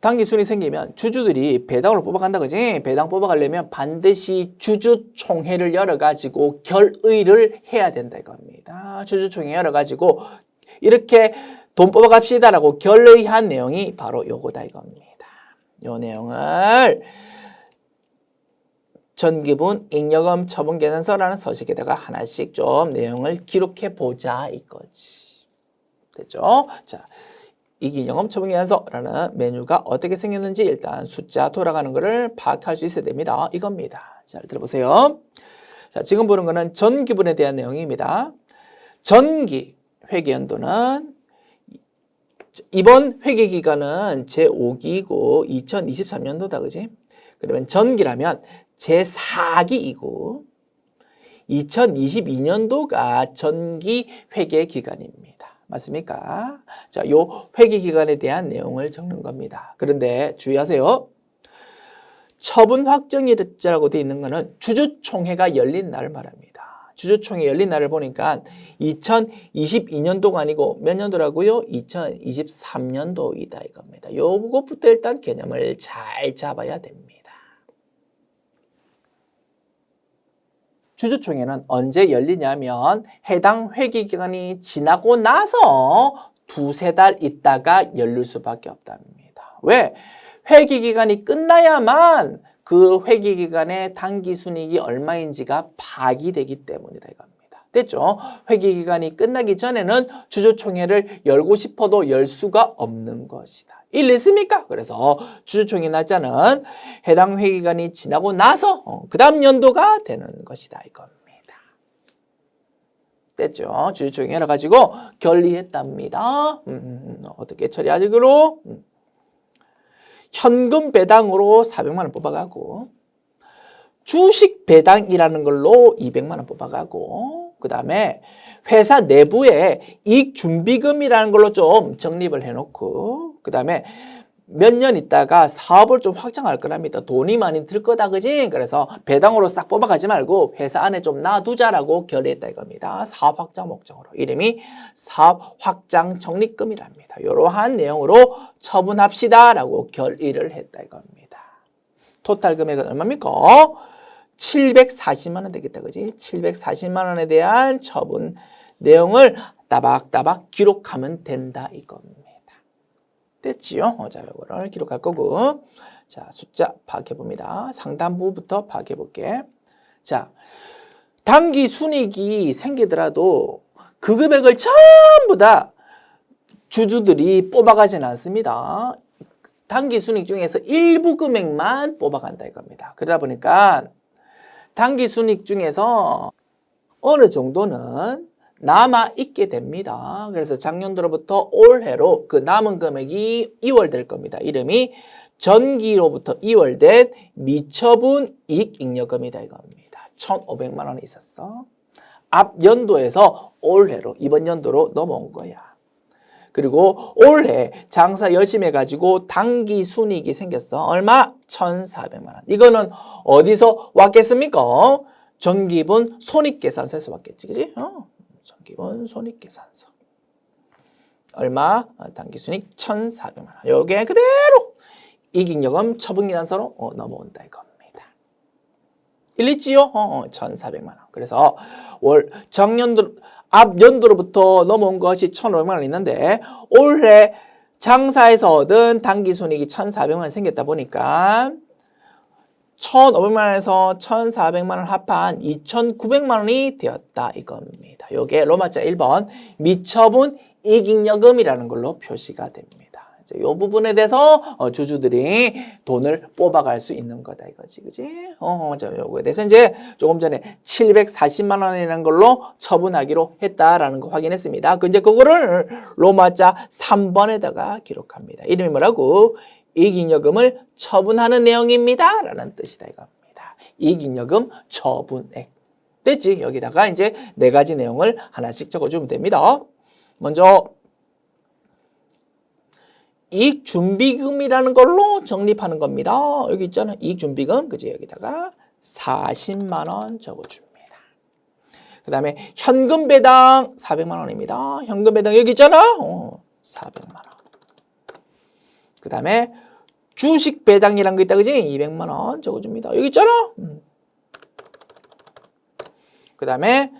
당기순이 생기면 주주들이 배당으로 뽑아간다 그지? 배당 뽑아가려면 반드시 주주총회를 열어가지고 결의를 해야 된다 이겁니다. 주주총회 열어가지고 이렇게 돈 뽑아갑시다라고 결의한 내용이 바로 요거다 이겁니다. 요 내용을 전기분 잉여금 처분계산서라는 서식에다가 하나씩 좀 내용을 기록해 보자 이거지. 됐죠? 자, 이익잉여금 처분계산서라는 메뉴가 어떻게 생겼는지 일단 숫자 돌아가는 거를 파악할 수 있어야 됩니다. 이겁니다. 잘 들어보세요. 자, 지금 보는 거는 전기분에 대한 내용입니다. 전기 회계연도는 이번 회계기간은 제5기이고 2023년도다 그지? 그러면 전기라면 제4기이고 2022년도가 전기 회계 기간입니다. 맞습니까? 자, 요 회계 기간에 대한 내용을 적는 겁니다. 그런데 주의하세요. 처분 확정일자라고 되어 있는 것은 주주총회가 열린 날을 말합니다. 주주총회 열린 날을 보니까 2022년도가 아니고 몇 년도라고요? 2023년도이다 이겁니다. 요것부터 일단 개념을 잘 잡아야 됩니다. 주주총회는 언제 열리냐면 해당 회계기간이 지나고 나서 두세 달 있다가 열릴 수밖에 없답니다. 왜? 회계기간이 끝나야만 그 회계기간의 당기순이익이 얼마인지가 파악이 되기 때문이다 이겁니다. 됐죠? 회계기간이 끝나기 전에는 주주총회를 열고 싶어도 열 수가 없는 것이다. 일리 있습니까? 그래서 주주총회 날짜는 해당 회계기간이 지나고 나서 그 다음 연도가 되는 것이다 이겁니다. 됐죠? 주주총회 열어가지고 결의했답니다. 어떻게 처리하기로? 현금 배당으로 400만 원 뽑아가고 주식 배당이라는 걸로 200만 원 뽑아가고 그 다음에 회사 내부에 이익 준비금이라는 걸로 좀 적립을 해놓고 그 다음에 몇 년 있다가 사업을 좀 확장할 거랍니다. 돈이 많이 들 거다 그지? 그래서 배당으로 싹 뽑아가지 말고 회사 안에 좀 놔두자라고 결의했다 이겁니다. 사업 확장 목적으로. 이름이 사업 확장 적립금이랍니다. 이러한 내용으로 처분합시다라고 결의를 했다 이겁니다. 토탈 금액은 얼마입니까? 740만 원 되겠다 그지? 740만 원에 대한 처분 내용을 따박따박 기록하면 된다 이겁니다. 됐지요? 자, 이거를 기록할 거고. 자, 숫자 파악해 봅니다. 상단부부터 파악해 볼게. 자, 당기 순이익이 생기더라도 그 금액을 전부 다 주주들이 뽑아가지는 않습니다. 당기 순이익 중에서 일부 금액만 뽑아간다 이겁니다. 그러다 보니까 당기 순이익 중에서 어느 정도는 남아 있게 됩니다. 그래서 작년도로부터 올해로 그 남은 금액이 이월될 겁니다. 이름이 전기로부터 이월된 미처분 이익잉여금이다 이겁니다. 1,500만 원이 있었어. 앞 연도에서 올해로 이번 연도로 넘어온 거야. 그리고 올해 장사 열심히 해가지고 당기 순이익이 생겼어. 얼마? 1,400만 원. 이거는 어디서 왔겠습니까? 전기분 손익계산서에서 왔겠지, 그지? 전기분 손익계산서. 얼마? 당기순이익 1,400만 원. 요게 그대로 이익잉여금 처분계산서로 넘어온다 이겁니다. 일리지요? 1,400만 원. 그래서 작년도 앞 연도로부터 넘어온 것이 1,500만 원 있는데 올해 장사에서 얻은 당기순이익이 1,400만 원 생겼다 보니까 1,500만 원에서 1,400만 원 합한 2,900만 원이 되었다 이겁니다. 요게 로마자 1번 미처분 이익잉여금이라는 걸로 표시가 됩니다. 이 부분에 대해서 주주들이 돈을 뽑아갈 수 있는 거다 이거지, 그지? 요거에 대해서 이제 조금 전에 740만 원이라는 걸로 처분하기로 했다라는 거 확인했습니다. 이제 그거를 로마자 3번에다가 기록합니다. 이름이 뭐라고? 이익잉여금을 처분하는 내용입니다. 라는 뜻이다 이겁니다. 이익잉여금 처분액. 됐지? 여기다가 이제 4가지 내용을 하나씩 적어주면 됩니다. 먼저 이익준비금이라는 걸로 적립하는 겁니다. 여기 있잖아. 이익준비금. 그지? 여기다가 40만 원 적어줍니다. 그 다음에 현금 배당 400만 원입니다. 현금 배당 여기 있잖아. 400만 원. 그 다음에 주식 배당이란 거 있다, 그지? 200만 원 적어줍니다. 여기 있잖아. 그 다음에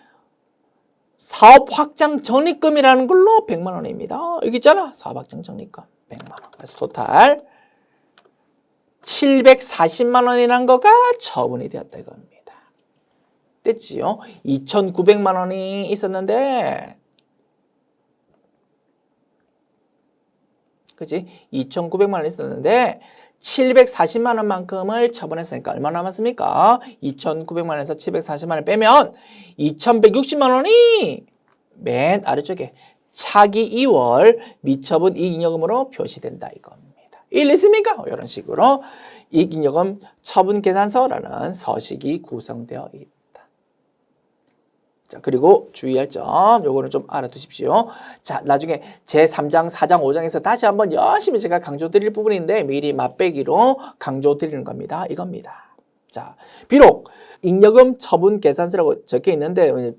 사업 확장 적립금이라는 걸로 100만 원입니다. 여기 있잖아. 사업 확장 적립금 100만 원. 그래서 토탈 740만 원이라는 거가 처분이 되었다 이겁니다. 됐지요? 2,900만 원이 있었는데, 그치? 2,900만 원 있었는데 740만 원만큼을 처분했으니까 얼마 남았습니까? 2,900만 원에서 740만 원 빼면 2,160만 원이 맨 아래쪽에 차기 2월 미처분 이익잉여금으로 표시된다 이겁니다. 일리 있습니까? 이런 식으로 이익잉여금 처분 계산서라는 서식이 구성되어 있다. 자, 그리고 주의할 점, 요거는 좀 알아두십시오. 자, 나중에 제3장, 4장, 5장에서 다시 한번 열심히 제가 강조드릴 부분인데 미리 맛배기로 강조드리는 겁니다. 이겁니다. 자, 비록 잉여금 처분 계산서라고 적혀 있는데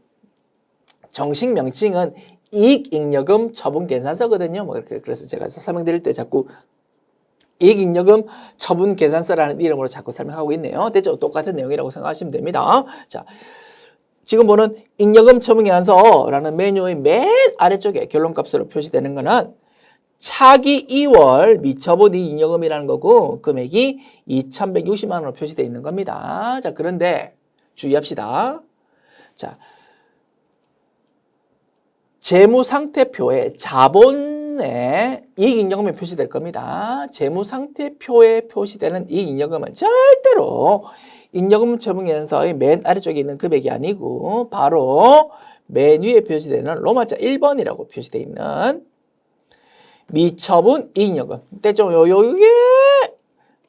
정식 명칭은 이익잉여금 처분 계산서거든요. 뭐 이렇게 그래서 제가 설명드릴 때 자꾸 이익잉여금 처분 계산서라는 이름으로 자꾸 설명하고 있네요. 됐죠? 똑같은 내용이라고 생각하시면 됩니다. 자, 지금 보는 잉여금 처분 계산서라는 메뉴의 맨 아래쪽에 결론값으로 표시되는 거는 차기 2월 미처분 이익잉여금이라는 거고 금액이 2,160만 원으로 표시되어 있는 겁니다. 자, 그런데 주의합시다. 자, 재무상태표에 자본에 이익잉여금이 표시될 겁니다. 재무상태표에 표시되는 이익잉여금은 절대로 잉여금 처분계산서의 맨 아래쪽에 있는 금액이 아니고 바로 맨 위에 표시되는 로마자 1번이라고 표시되어 있는 미처분 이익잉여금. 됐죠? 요게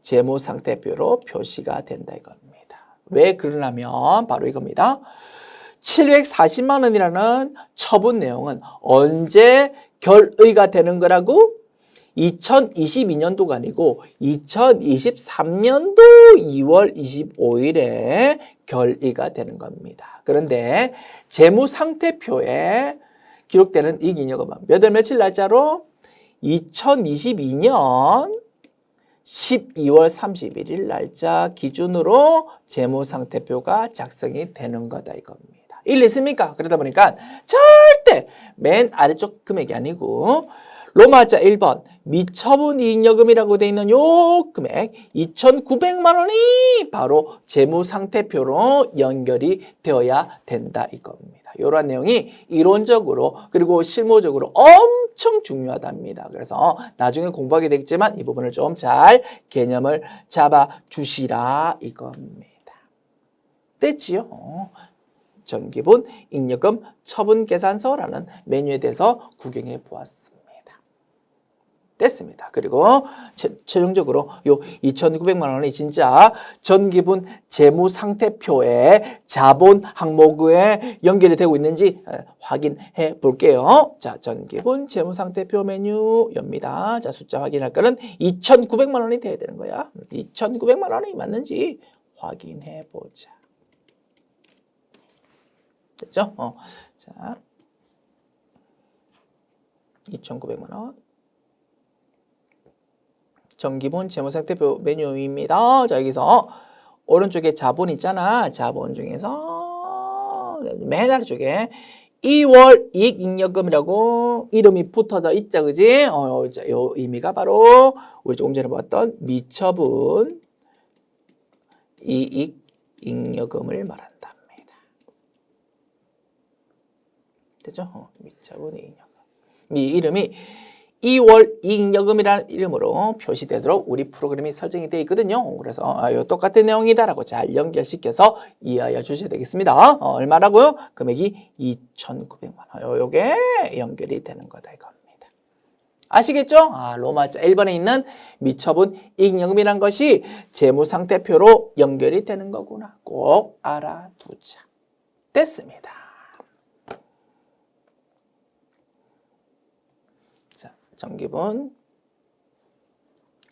재무상태표로 표시가 된다 이겁니다. 왜 그러냐면 바로 이겁니다. 740만 원이라는 처분 내용은 언제 결의가 되는 거라고? 2022년도가 아니고 2023년도 2월 25일에 결의가 되는 겁니다. 그런데 재무상태표에 기록되는 이익잉여금은 몇 월 며칠 날짜로? 2022년 12월 31일 날짜 기준으로 재무상태표가 작성이 되는 거다 이겁니다. 일리 있습니까? 그러다 보니까 절대 맨 아래쪽 금액이 아니고 로마자 1번 미처분 이익여금이라고 되어 있는 요 금액 2,900만 원이 바로 재무상태표로 연결이 되어야 된다 이겁니다. 이러한 내용이 이론적으로 그리고 실무적으로 엄청 중요하답니다. 그래서 나중에 공부하게 되겠지만 이 부분을 좀 잘 개념을 잡아주시라 이겁니다. 됐지요? 전기분 잉여금 처분 계산서라는 메뉴에 대해서 구경해 보았습니다. 됐습니다. 그리고 최종적으로 요 2,900만 원이 진짜 전기분 재무상태표에 자본 항목에 연결이 되고 있는지 확인해 볼게요. 자, 전기분 재무상태표 메뉴 엽니다. 자, 숫자 확인할 거는 2,900만 원이 돼야 되는 거야. 2,900만 원이 맞는지 확인해 보자. 됐죠? 자, 2,900만 원. 전기분 재무상태표 메뉴입니다. 자, 여기서 오른쪽에 자본 있잖아. 자본 중에서 맨 아래쪽에 2월 이익잉여금이라고 이름이 붙어져 있죠, 그지? 요 의미가 바로 우리 조금 전에 봤던 미처분 이익잉여금을 말한답니다. 됐죠? 미처분 이익잉여금. 이 이름이 2월 이익여금이라는 이름으로 표시되도록 우리 프로그램이 설정이 되어 있거든요. 그래서 똑같은 내용이다라고 잘 연결시켜서 이해하여 주셔야 되겠습니다. 얼마라고요? 금액이 2,900만 원. 요게 연결이 되는 거다 이겁니다. 아시겠죠? 로마자 1번에 있는 미처분 이익여금이란 것이 재무상태표로 연결이 되는 거구나. 꼭 알아두자. 됐습니다. 전기분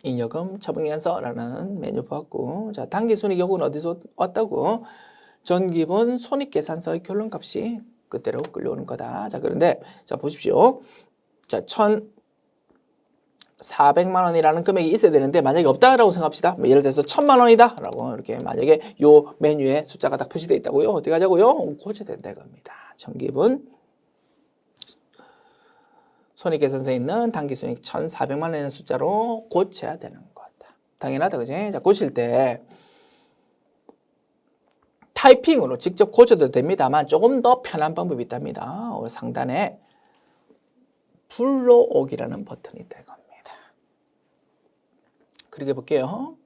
잉여금 처분계산서라는 메뉴 보았고, 자, 단기순이익은 어디서 왔다고? 전기분 손익계산서의 결론값이 그대로 끌려오는 거다. 자, 그런데 자 보십시오. 자, 400만 원이라는 금액이 있어야 되는데 만약에 없다라고 생각합시다. 뭐 예를 들어서 1000만 원이다 라고 이렇게 만약에 요 메뉴에 숫자가 딱 표시되어 있다고요. 어떻게 하자고요? 고쳐야 된다 이겁니다. 전기분 손익계산서에 있는 당기순이익 1,400만 원이라는 숫자로 고쳐야 되는 거다. 당연하다 그지? 자, 고칠 때 타이핑으로 직접 고쳐도 됩니다만 조금 더 편한 방법이 있답니다. 상단에 불러오기라는 버튼이 있다 이겁니다. 클릭해 볼게요.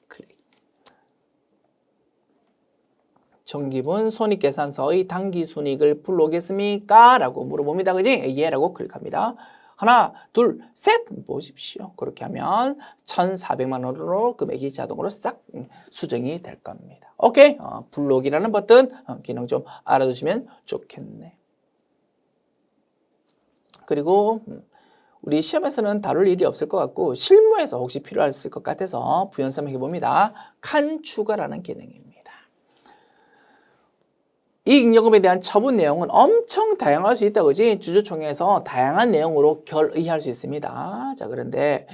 클릭. 전기분 손익계산서의 당기순이익을 불러오겠습니까? 라고 물어봅니다. 그지? 예 라고 클릭합니다. 하나, 둘, 셋 보십시오. 그렇게 하면 1,400만 원으로 금액이 자동으로 싹 수정이 될 겁니다. 오케이? 불러오기라는 버튼 기능 좀 알아두시면 좋겠네. 그리고 우리 시험에서는 다룰 일이 없을 것 같고 실무에서 혹시 필요했을 것 같아서 부연설 해봅니다. 칸 추가라는 기능입니다. 이익요금에 대한 처분 내용은 엄청 다양할 수 있다 그지? 주주총회에서 다양한 내용으로 결의할 수 있습니다. 자, 그런데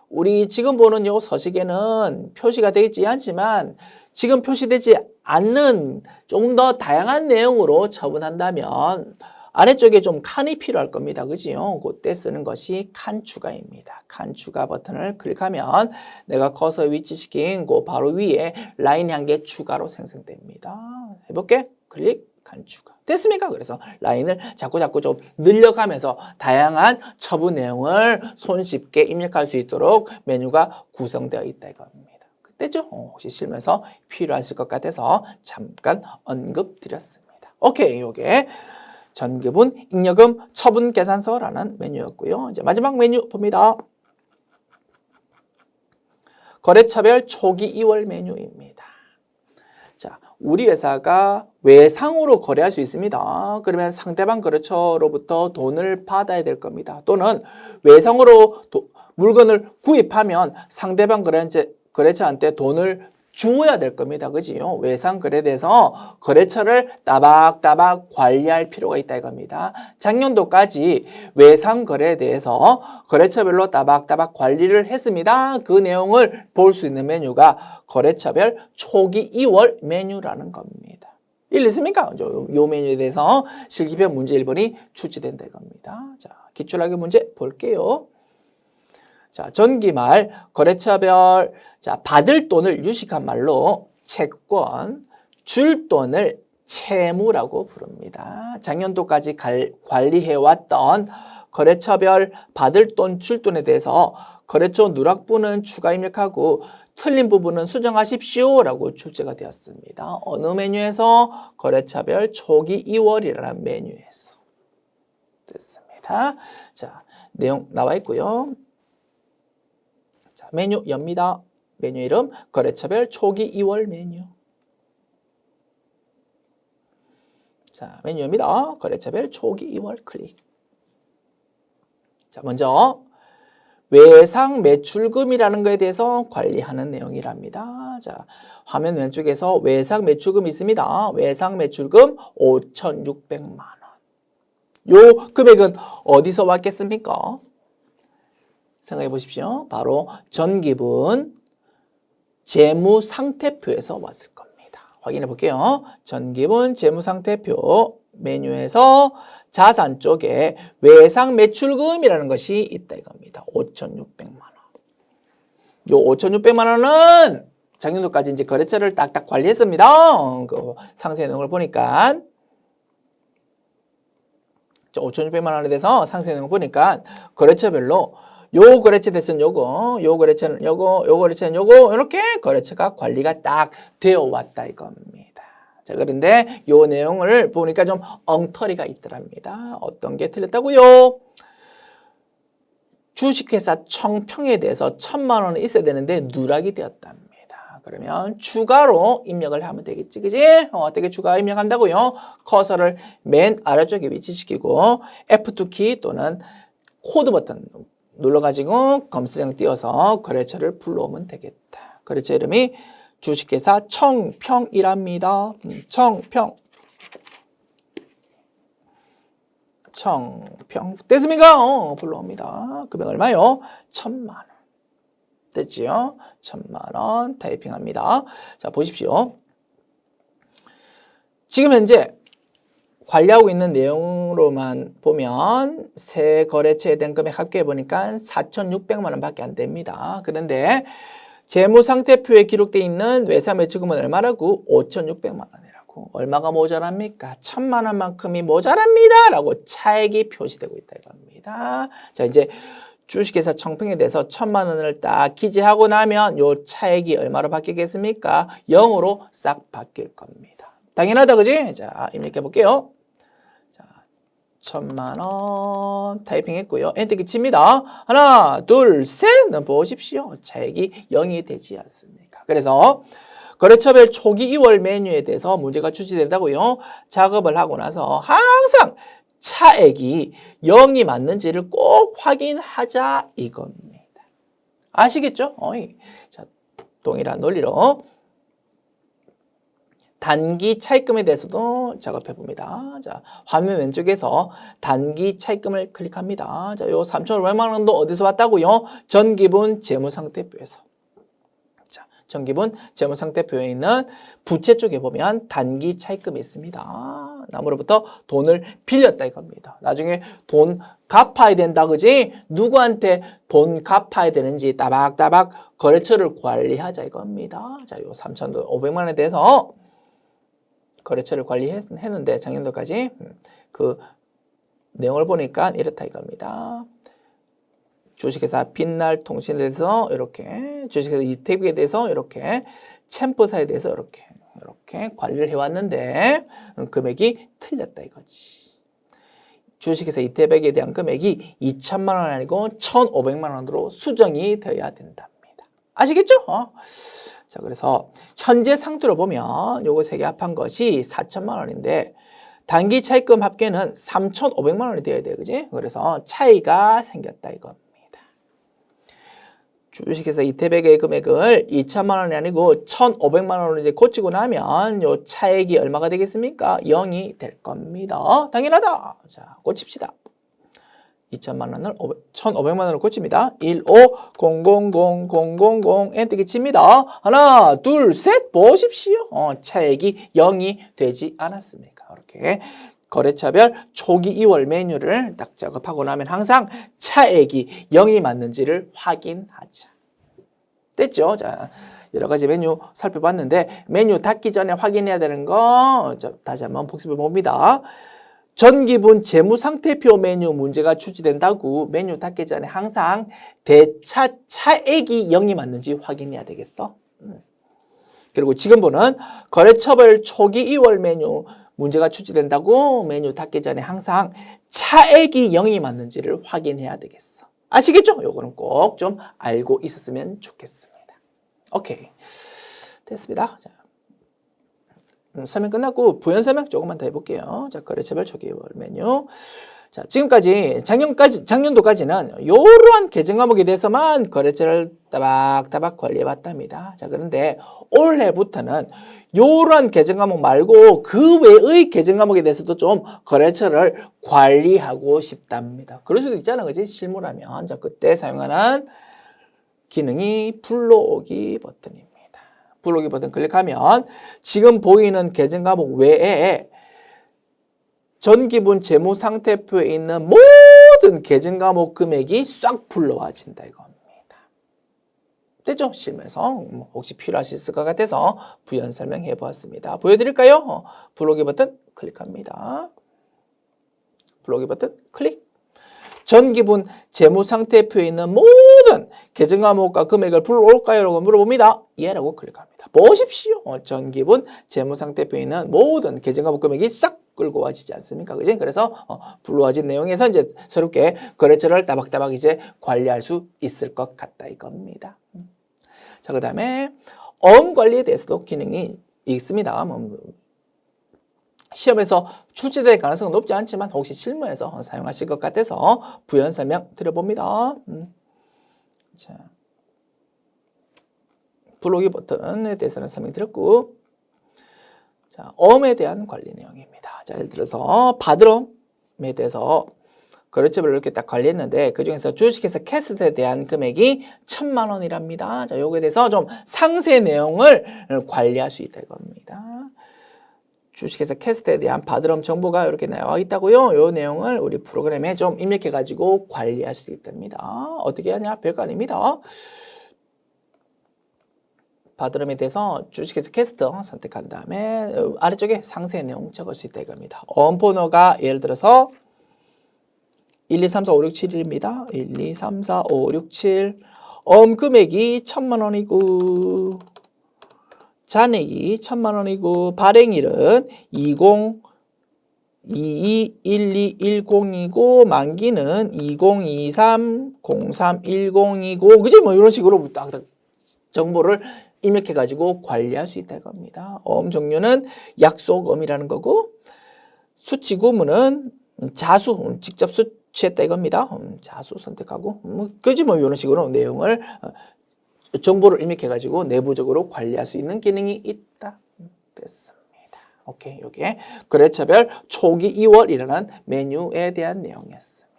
우리 지금 보는 요 서식에는 표시가 되어 있지 않지만 지금 표시되지 않는 조금 더 다양한 내용으로 처분한다면 아래쪽에 좀 칸이 필요할 겁니다. 그지요? 그때 쓰는 것이 칸 추가입니다. 칸 추가 버튼을 클릭하면 내가 커서 위치시킨 그 바로 위에 라인이 한 개 추가로 생성됩니다. 해볼게. 클릭, 칸 추가. 됐습니까? 그래서 라인을 자꾸 좀 늘려가면서 다양한 처분 내용을 손쉽게 입력할 수 있도록 메뉴가 구성되어 있다 이겁니다. 그때죠? 혹시 실무에서 필요하실 것 같아서 잠깐 언급드렸습니다. 오케이, 요게 전기분, 잉여금, 처분 계산서라는 메뉴였고요. 이제 마지막 메뉴 봅니다. 거래처별 초기 2월 메뉴입니다. 자, 우리 회사가 외상으로 거래할 수 있습니다. 그러면 상대방 거래처로부터 돈을 받아야 될 겁니다. 또는 외상으로 물건을 구입하면 상대방 거래처한테 돈을 주어야 될 겁니다. 그지요? 외상 거래에 대해서 거래처를 따박따박 관리할 필요가 있다 이겁니다. 작년도까지 외상 거래에 대해서 거래처별로 따박따박 관리를 했습니다. 그 내용을 볼 수 있는 메뉴가 거래처별 초기 2월 메뉴라는 겁니다. 일리 있습니까? 요 메뉴에 대해서 실기편 문제 1번이 출제된다 이겁니다. 자, 기출하기 문제 볼게요. 자, 전기말 거래처별 자, 받을 돈을 유식한 말로 채권, 줄 돈을 채무라고 부릅니다. 작년도까지 관리해왔던 거래처별 받을 돈, 줄 돈에 대해서 거래처 누락부는 추가 입력하고 틀린 부분은 수정하십시오 라고 출제가 되었습니다. 어느 메뉴에서? 거래처별 초기 2월이라는 메뉴에서 됐습니다. 자, 내용 나와 있고요. 자, 메뉴 엽니다. 메뉴 이름 거래처별 초기 2월 메뉴. 자, 메뉴입니다. 거래처별 초기 2월 클릭. 자, 먼저 외상 매출금이라는 것에 대해서 관리하는 내용이랍니다. 자, 화면 왼쪽에서 외상 매출금 있습니다. 외상 매출금 5,600만 원. 요 금액은 어디서 왔겠습니까? 생각해 보십시오. 바로 전기분 재무상태표에서 왔을 겁니다. 확인해 볼게요. 전기분 재무상태표 메뉴에서 자산 쪽에 외상 매출금이라는 것이 있다 이겁니다. 5,600만 원. 요 5,600만 원은 작년도까지 이제 거래처를 딱딱 관리했습니다. 그 상세 내용을 보니까 5,600만 원에 대해서 상세 내용을 보니까 거래처별로 요 거래처 대신 요거, 요 거래처는 요거, 요 거래처는 요거, 이렇게 거래처가 관리가 딱 되어 왔다 이겁니다. 자, 그런데 요 내용을 보니까 좀 엉터리가 있더랍니다. 어떤 게 틀렸다고요? 주식회사 청평에 대해서 1,000만 원은 있어야 되는데 누락이 되었답니다. 그러면 추가로 입력을 하면 되겠지, 그지? 어떻게 추가 입력한다고요? 커서를 맨 아래쪽에 위치시키고 F2키 또는 코드 버튼 눌러가지고 검색창 띄워서 거래처를 불러오면 되겠다. 거래처 이름이 주식회사 청평이랍니다. 청평. 청평 됐습니까? 불러옵니다. 금액 얼마요? 1,000만 원. 됐지요? 1,000만 원 타이핑합니다. 자, 보십시오. 지금 현재 관리하고 있는 내용으로만 보면 세 거래처에 대한 금액 합계해 보니까 4,600만 원밖에 안 됩니다. 그런데 재무상태표에 기록되어 있는 외사매출금은 얼마라고? 5,600만 원이라고. 얼마가 모자랍니까? 1,000만 원만큼이 모자랍니다. 라고 차액이 표시되고 있다 이겁니다. 자, 이제 주식회사 청평에 대해서 1,000만 원을 딱 기재하고 나면 요 차액이 얼마로 바뀌겠습니까? 0으로 싹 바뀔 겁니다. 당연하다, 그지? 자, 입력해 볼게요. 자, 1,000만 원 타이핑했고요. 엔터키 칩니다. 하나, 둘, 셋. 보십시오. 차액이 0이 되지 않습니까? 그래서 거래처별 초기 2월 메뉴에 대해서 문제가 출시된다고요. 작업을 하고 나서 항상 차액이 0이 맞는지를 꼭 확인하자 이겁니다. 아시겠죠? 자, 동일한 논리로 단기 차입금에 대해서도 작업해 봅니다. 자, 화면 왼쪽에서 단기 차입금을 클릭합니다. 자, 요 3,500만 원도 어디서 왔다고요? 전기분 재무상태표에서. 자, 전기분 재무상태표에 있는 부채 쪽에 보면 단기 차입금이 있습니다. 남으로부터 돈을 빌렸다 이겁니다. 나중에 돈 갚아야 된다, 그지? 누구한테 돈 갚아야 되는지 따박따박 거래처를 관리하자 이겁니다. 자, 요 3,500만 원에 대해서 거래처를 관리했는데 작년도까지 그 내용을 보니까 이렇다 이겁니다. 주식회사 빛날 통신에 대해서 이렇게, 주식회사 이태빅에 대해서 이렇게, 챔프사에 대해서 이렇게 관리를 해왔는데 금액이 틀렸다 이거지. 주식회사 이태백에 대한 금액이 2,000만 원 아니고 1,500만 원으로 수정이 되어야 된답니다. 아시겠죠? 자, 그래서 현재 상태로 보면 요거 세 개 합한 것이 4,000만 원인데 단기 차입금 합계는 3,500만 원이 되어야 돼요. 그지? 그래서 차이가 생겼다 이겁니다. 주식회사 이태백의 금액을 2,000만 원이 아니고 1,500만 원으로 이제 고치고 나면 요 차액이 얼마가 되겠습니까? 0이 될 겁니다. 당연하다. 자, 고칩시다. 2,000만 원을 1,500만 원을 고칩니다. 1500000 엔터키 칩니다. 하나, 둘, 셋 보십시오. 차액이 0이 되지 않았습니까? 이렇게 거래처별 초기 2월 메뉴를 딱 작업하고 나면 항상 차액이 0이 맞는지를 확인하자. 됐죠? 자, 여러 가지 메뉴 살펴봤는데 메뉴 닫기 전에 확인해야 되는 거 다시 한번 복습해 봅니다. 전기분 재무상태표 메뉴 문제가 출시된다고 메뉴 닫기 전에 항상 차액이 0이 맞는지 확인해야 되겠어. 그리고 지금 보는 거래처별 초기 2월 메뉴 문제가 출시된다고 메뉴 닫기 전에 항상 차액이 0이 맞는지를 확인해야 되겠어. 아시겠죠? 요거는 꼭 좀 알고 있었으면 좋겠습니다. 오케이. 됐습니다. 자. 설명 끝났고 부연 설명 조금만 더 해볼게요. 자, 거래처별 초기 2월 메뉴. 자, 지금까지 작년도까지는 이러한 계정 과목에 대해서만 거래처를 따박따박 관리해봤답니다. 자, 그런데 올해부터는 이러한 계정 과목 말고 그 외의 계정 과목에 대해서도 좀 거래처를 관리하고 싶답니다. 그럴 수도 있잖아, 그지? 실무라면. 자, 그때 사용하는 기능이 불러오기 버튼입니다. 불러오기 버튼 클릭하면 지금 보이는 계정 과목 외에 전기분 재무상태표에 있는 모든 계정 과목 금액이 싹 불러와진다 이겁니다. 됐죠? 실무에서 혹시 필요하실 것 같아서 부연 설명해 보았습니다. 보여드릴까요? 불러오기 버튼 클릭합니다. 불러오기 버튼 클릭. 전기분 재무상태표에 있는 모든 계정 과목과 금액을 불러올까요? 라고 물어봅니다. 예라고 클릭합니다. 보십시오. 전기분 재무상태표에 있는 모든 계정 과목 금액이 싹 끌고 와지지 않습니까? 그지? 그래서 불러와진 내용에서 이제 새롭게 거래처를 따박따박 이제 관리할 수 있을 것 같다 이겁니다. 자, 그 다음에 어음 관리에 대해서도 기능이 있습니다. 시험에서 출제될 가능성은 높지 않지만 혹시 실무에서 사용하실 것 같아서 부연 설명 드려봅니다. 자, 불러오기 버튼에 대해서는 설명드렸고, 자, 어음에 대한 관리 내용입니다. 자, 예를 들어서 받으러 대해서 거래처별로 이렇게 딱 관리했는데 그중에서 주식회사 캐스트에 대한 금액이 1,000만 원이랍니다. 자, 요거에 대해서 좀 상세 내용을 관리할 수 있다 이겁니다. 주식회사 캐스트에 대한 받으럼 정보가 이렇게 나와 있다고요. 요 내용을 우리 프로그램에 좀 입력해 가지고 관리할 수 있답니다. 어떻게 하냐? 별거 아닙니다. 받으럼에 대해서 주식회사 캐스트 선택한 다음에 아래쪽에 상세 내용 적을 수 있다 이겁니다. 엄포너가 예를 들어서 1, 2, 3, 4, 5, 6, 7입니다. 1, 2, 3, 4, 5, 6, 7. 금액이 1,000만 원이고 잔액이 1,000만 원이고 발행일은 2022-1210이고 만기는 2023-0310이고 그지 뭐 이런 식으로 딱 정보를 입력해 가지고 관리할 수 있다 이겁니다. 종류는 약속음이라는 거고 수치 구문은 자수 직접 수치했다 이겁니다. 자수 선택하고 그지 뭐 이런 식으로 내용을 정보를 입력해 가지고 내부적으로 관리할 수 있는 기능이 있다. 됐습니다. 오케이. 요게 거래처별 초기 2월이라는 메뉴에 대한 내용이었습니다.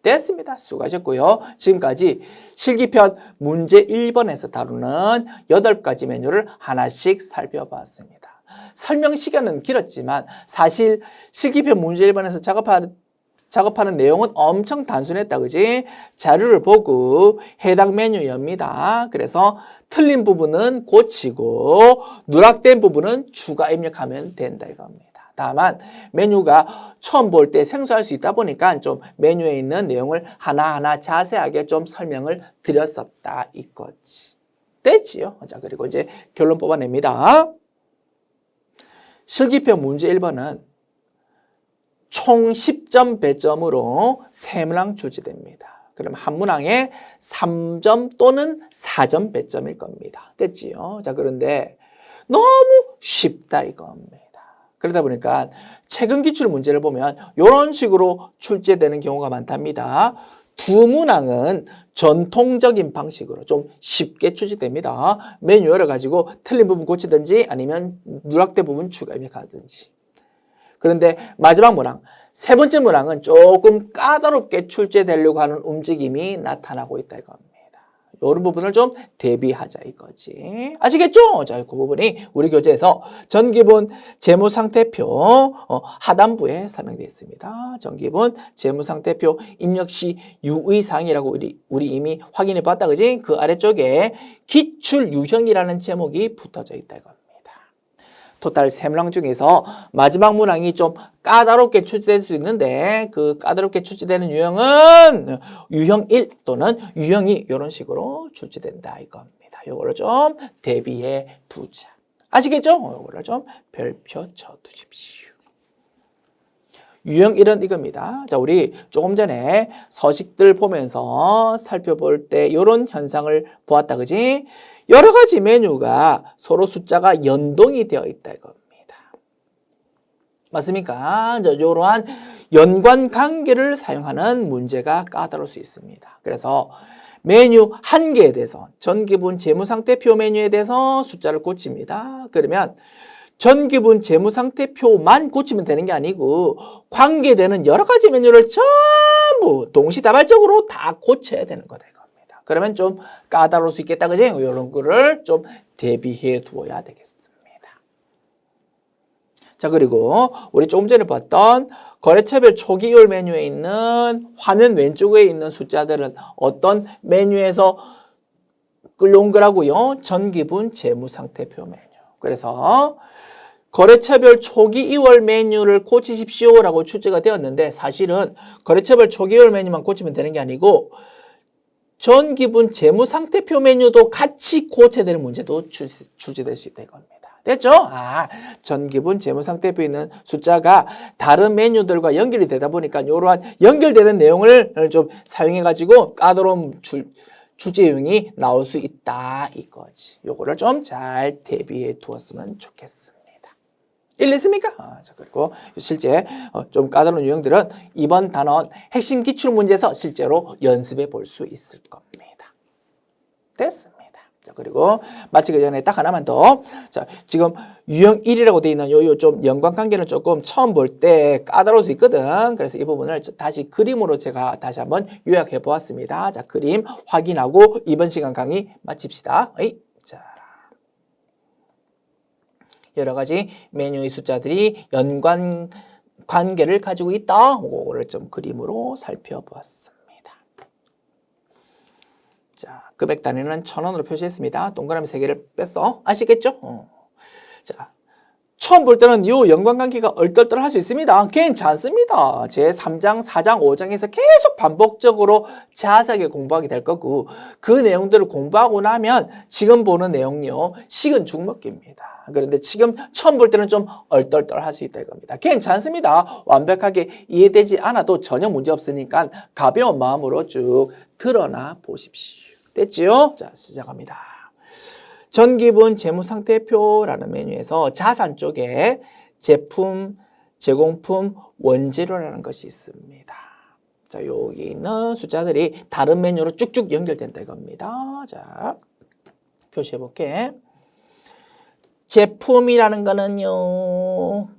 됐습니다. 수고하셨고요. 지금까지 실기편 문제 1번에서 다루는 8가지 메뉴를 하나씩 살펴봤습니다. 설명 시간은 길었지만 사실 실기편 문제 1번에서 작업하는 내용은 엄청 단순했다, 그지? 자료를 보고 해당 메뉴 엽니다. 그래서 틀린 부분은 고치고 누락된 부분은 추가 입력하면 된다 이겁니다. 다만 메뉴가 처음 볼 때 생소할 수 있다 보니까 좀 메뉴에 있는 내용을 하나하나 자세하게 좀 설명을 드렸었다 이거지. 됐지요? 자, 그리고 이제 결론 뽑아냅니다. 실기편 문제 1번은 총 10점 배점으로 3문항 출제됩니다. 그럼 한 문항에 3점 또는 4점 배점일 겁니다. 됐지요? 자, 그런데 너무 쉽다 이겁니다. 그러다 보니까 최근 기출 문제를 보면 이런 식으로 출제되는 경우가 많답니다. 두 문항은 전통적인 방식으로 좀 쉽게 출제됩니다. 메뉴 열어가지고 틀린 부분 고치든지 아니면 누락된 부분 추가 입력하든지. 그런데 마지막 문항, 세 번째 문항은 조금 까다롭게 출제되려고 하는 움직임이 나타나고 있다 이겁니다. 이런 부분을 좀 대비하자 이거지. 아시겠죠? 자, 그 부분이 우리 교재에서 전기분 재무상태표 하단부에 설명되어 있습니다. 전기분 재무상태표 입력 시 유의사항이라고 우리 이미 확인해 봤다, 그지? 그 아래쪽에 기출 유형이라는 제목이 붙어져 있다 이겁니다. 토탈 3문항 중에서 마지막 문항이 좀 까다롭게 출제될 수 있는데 그 까다롭게 출제되는 유형은 유형 1 또는 유형 2 이런 식으로 출제된다 이겁니다. 요거를 좀 대비해 두자. 아시겠죠? 요거를 좀 별표 쳐 두십시오. 유형 1은 이겁니다. 자, 우리 조금 전에 서식들 보면서 살펴볼 때 이런 현상을 보았다, 그지? 여러 가지 메뉴가 서로 숫자가 연동이 되어 있다 이겁니다. 맞습니까? 이러한 연관 관계를 사용하는 문제가 까다로울 수 있습니다. 그래서 메뉴 한 개에 대해서 전기분 재무상태표 메뉴에 대해서 숫자를 고칩니다. 그러면 전기분 재무상태표만 고치면 되는 게 아니고 관계되는 여러 가지 메뉴를 전부 동시다발적으로 다 고쳐야 되는 거다. 그러면 좀 까다로울 수 있겠다, 그지? 이런 거를 좀 대비해 두어야 되겠습니다. 자, 그리고 우리 조금 전에 봤던 거래처별 초기 2월 메뉴에 있는 화면 왼쪽에 있는 숫자들은 어떤 메뉴에서 끌려온 거라고요? 전기분 재무상태표 메뉴. 그래서 거래처별 초기 2월 메뉴를 고치십시오라고 출제가 되었는데 사실은 거래처별 초기 2월 메뉴만 고치면 되는 게 아니고 전기분 재무상태표 메뉴도 같이 고쳐야 되는 문제도 출제될 수 있다 이겁니다. 됐죠? 전기분 재무상태표에 있는 숫자가 다른 메뉴들과 연결이 되다 보니까 이러한 연결되는 내용을 좀 사용해가지고 까다로운 출제 유형이 나올 수 있다 이거지. 요거를 좀 잘 대비해 두었으면 좋겠습니다. 일리습니까? 자, 그리고 실제 좀 까다로운 유형들은 이번 단원 핵심 기출 문제에서 실제로 연습해 볼 수 있을 겁니다. 됐습니다. 자, 그리고 마치기 전에 딱 하나만 더. 자, 지금 유형 1이라고 되어 있는 요 좀 연관관계는 조금 처음 볼 때 까다로울 수 있거든. 그래서 이 부분을 다시 그림으로 제가 다시 한번 요약해 보았습니다. 자, 그림 확인하고 이번 시간 강의 마칩시다. 자, 여러 가지 메뉴의 숫자들이 연관 관계를 가지고 있다. 그거를 좀 그림으로 살펴보았습니다. 자, 금액 단위는 1,000원으로 표시했습니다. 동그라미 3개를 뺐어. 아시겠죠? 자, 처음 볼 때는 이 연관관계가 얼떨떨 할 수 있습니다. 괜찮습니다. 제 3장, 4장, 5장에서 계속 반복적으로 자세하게 공부하게 될 거고 그 내용들을 공부하고 나면 지금 보는 내용요. 식은 죽먹기입니다. 그런데 지금 처음 볼 때는 좀 얼떨떨 할 수 있다 이겁니다. 괜찮습니다. 완벽하게 이해되지 않아도 전혀 문제 없으니까 가벼운 마음으로 쭉 드러나 보십시오. 됐지요? 자, 시작합니다. 전기분 재무상태표라는 메뉴에서 자산 쪽에 제품, 제공품, 원재료라는 것이 있습니다. 자, 여기 있는 숫자들이 다른 메뉴로 쭉쭉 연결된다 이겁니다. 자, 표시해 볼게. 제품이라는 거는요.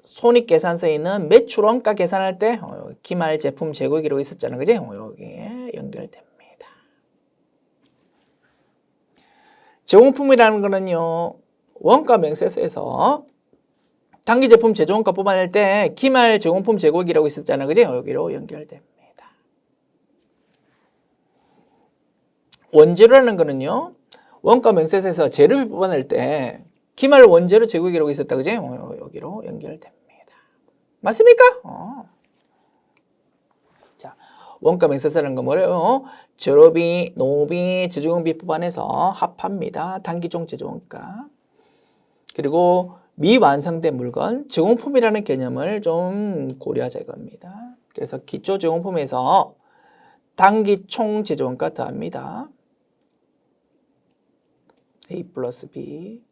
손익계산서에 있는 매출원가 계산할 때 기말 제품 재고 기록이 있었잖아요. 그지? 여기에 연결됩니다. 제공품이라는 거는요. 원가 명세서에서 단기 제품 제조원가 뽑아낼 때 기말 제공품 재고기라고 있었잖아요. 그지? 여기로 연결됩니다. 원재료라는 거는요. 원가 명세서에서 재료비 뽑아낼 때 기말 원재료 재고기라고 있었다. 그지? 여기로 연결됩니다. 맞습니까? 자, 원가 명세서라는 건 뭐래요? 재료비, 노비, 제조용비 뽑아내서 합합니다. 단기총 제조원가. 그리고 미완성된 물건, 제공품이라는 개념을 좀 고려하자 이겁니다. 그래서 기초 제공품에서 단기총 제조원가 더합니다. A 플러스 B.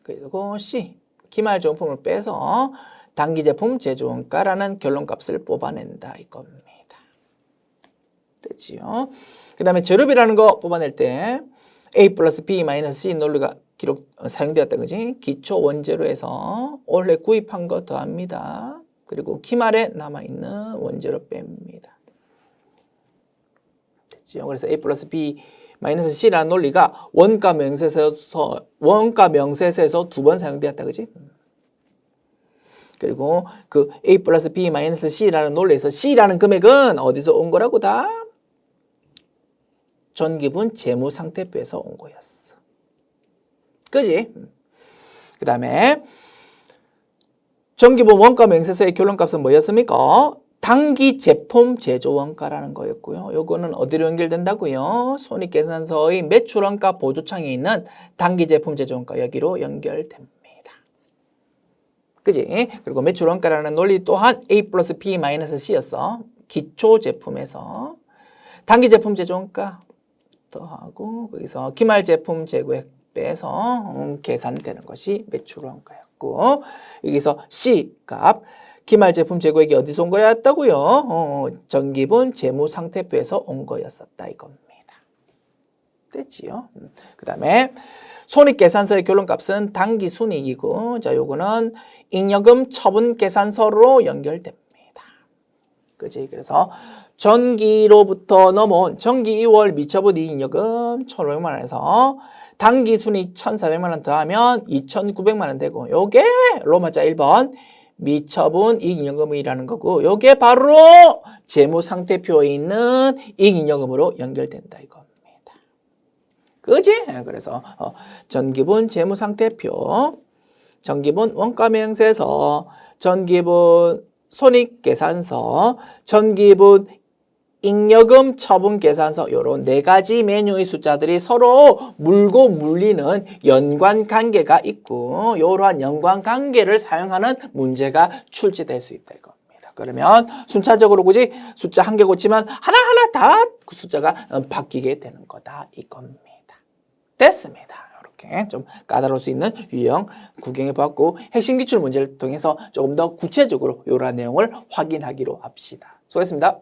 그리고 C. 기말 제공품을 빼서 단기 제품 제조원가라는 결론값을 뽑아낸다 이겁니다. 됐지요? 그 다음에 재료비라는 거 뽑아낼 때 A 플러스 B 마이너스 C 논리가 사용되었다. 그지? 기초 원재료에서 원래 구입한 거 더합니다. 그리고 기말에 남아있는 원재료 뺍니다. 됐지요? 그래서 A 플러스 B 마이너스 C라는 논리가 원가 명세서에서 두 번 사용되었다. 그지? 그리고 그 A 플러스 B 마이너스 C라는 논리에서 C라는 금액은 어디서 온 거라고 다? 전기분 재무상태표에서 온 거였어. 그지? 그 다음에 전기분 원가 명세서의 결론값은 뭐였습니까? 단기 제품 제조원가라는 거였고요. 요거는 어디로 연결된다고요? 손익계산서의 매출원가 보조창에 있는 단기 제품 제조원가 여기로 연결됩니다. 그지? 그리고 매출원가라는 논리 또한 A 플러스 B 마이너스 C였어. 기초 제품에서 단기 제품 제조원가 더하고 거기서 기말 제품 재고액 빼서 계산되는 것이 매출원가였고 여기서 C 값 기말 제품 재고액이 어디서 온 거였다고요? 전기분 재무상태표에서 온 거였었다 이겁니다. 됐지요? 그 다음에 손익계산서의 결론값은 단기순이익이고 자 요거는 잉여금 처분 계산서로 연결됩니다. 그지? 그래서 전기로부터 넘어온 전기 2월 미처분 이익잉여금 1,500만 원에서 단기순이익 1,400만 원 더하면 2,900만 원 되고 요게 로마자 1번 미처분 이익잉여금이라는 거고 요게 바로 재무상태표에 있는 이익잉여금으로 연결된다 이겁니다. 그지? 그래서 전기분 재무상태표, 전기분 원가명세서, 전기분 손익계산서, 전기분 잉여금 처분계산서 요런 4가지 메뉴의 숫자들이 서로 물고 물리는 연관관계가 있고 요러한 연관관계를 사용하는 문제가 출제될 수 있다 이겁니다. 그러면 순차적으로 굳이 숫자 한 개 고치면 하나하나 다 그 숫자가 바뀌게 되는 거다 이겁니다. 됐습니다. 이렇게 좀 까다로울 수 있는 유형 구경해 봤고 핵심 기출 문제를 통해서 조금 더 구체적으로 이러한 내용을 확인하기로 합시다. 수고했습니다.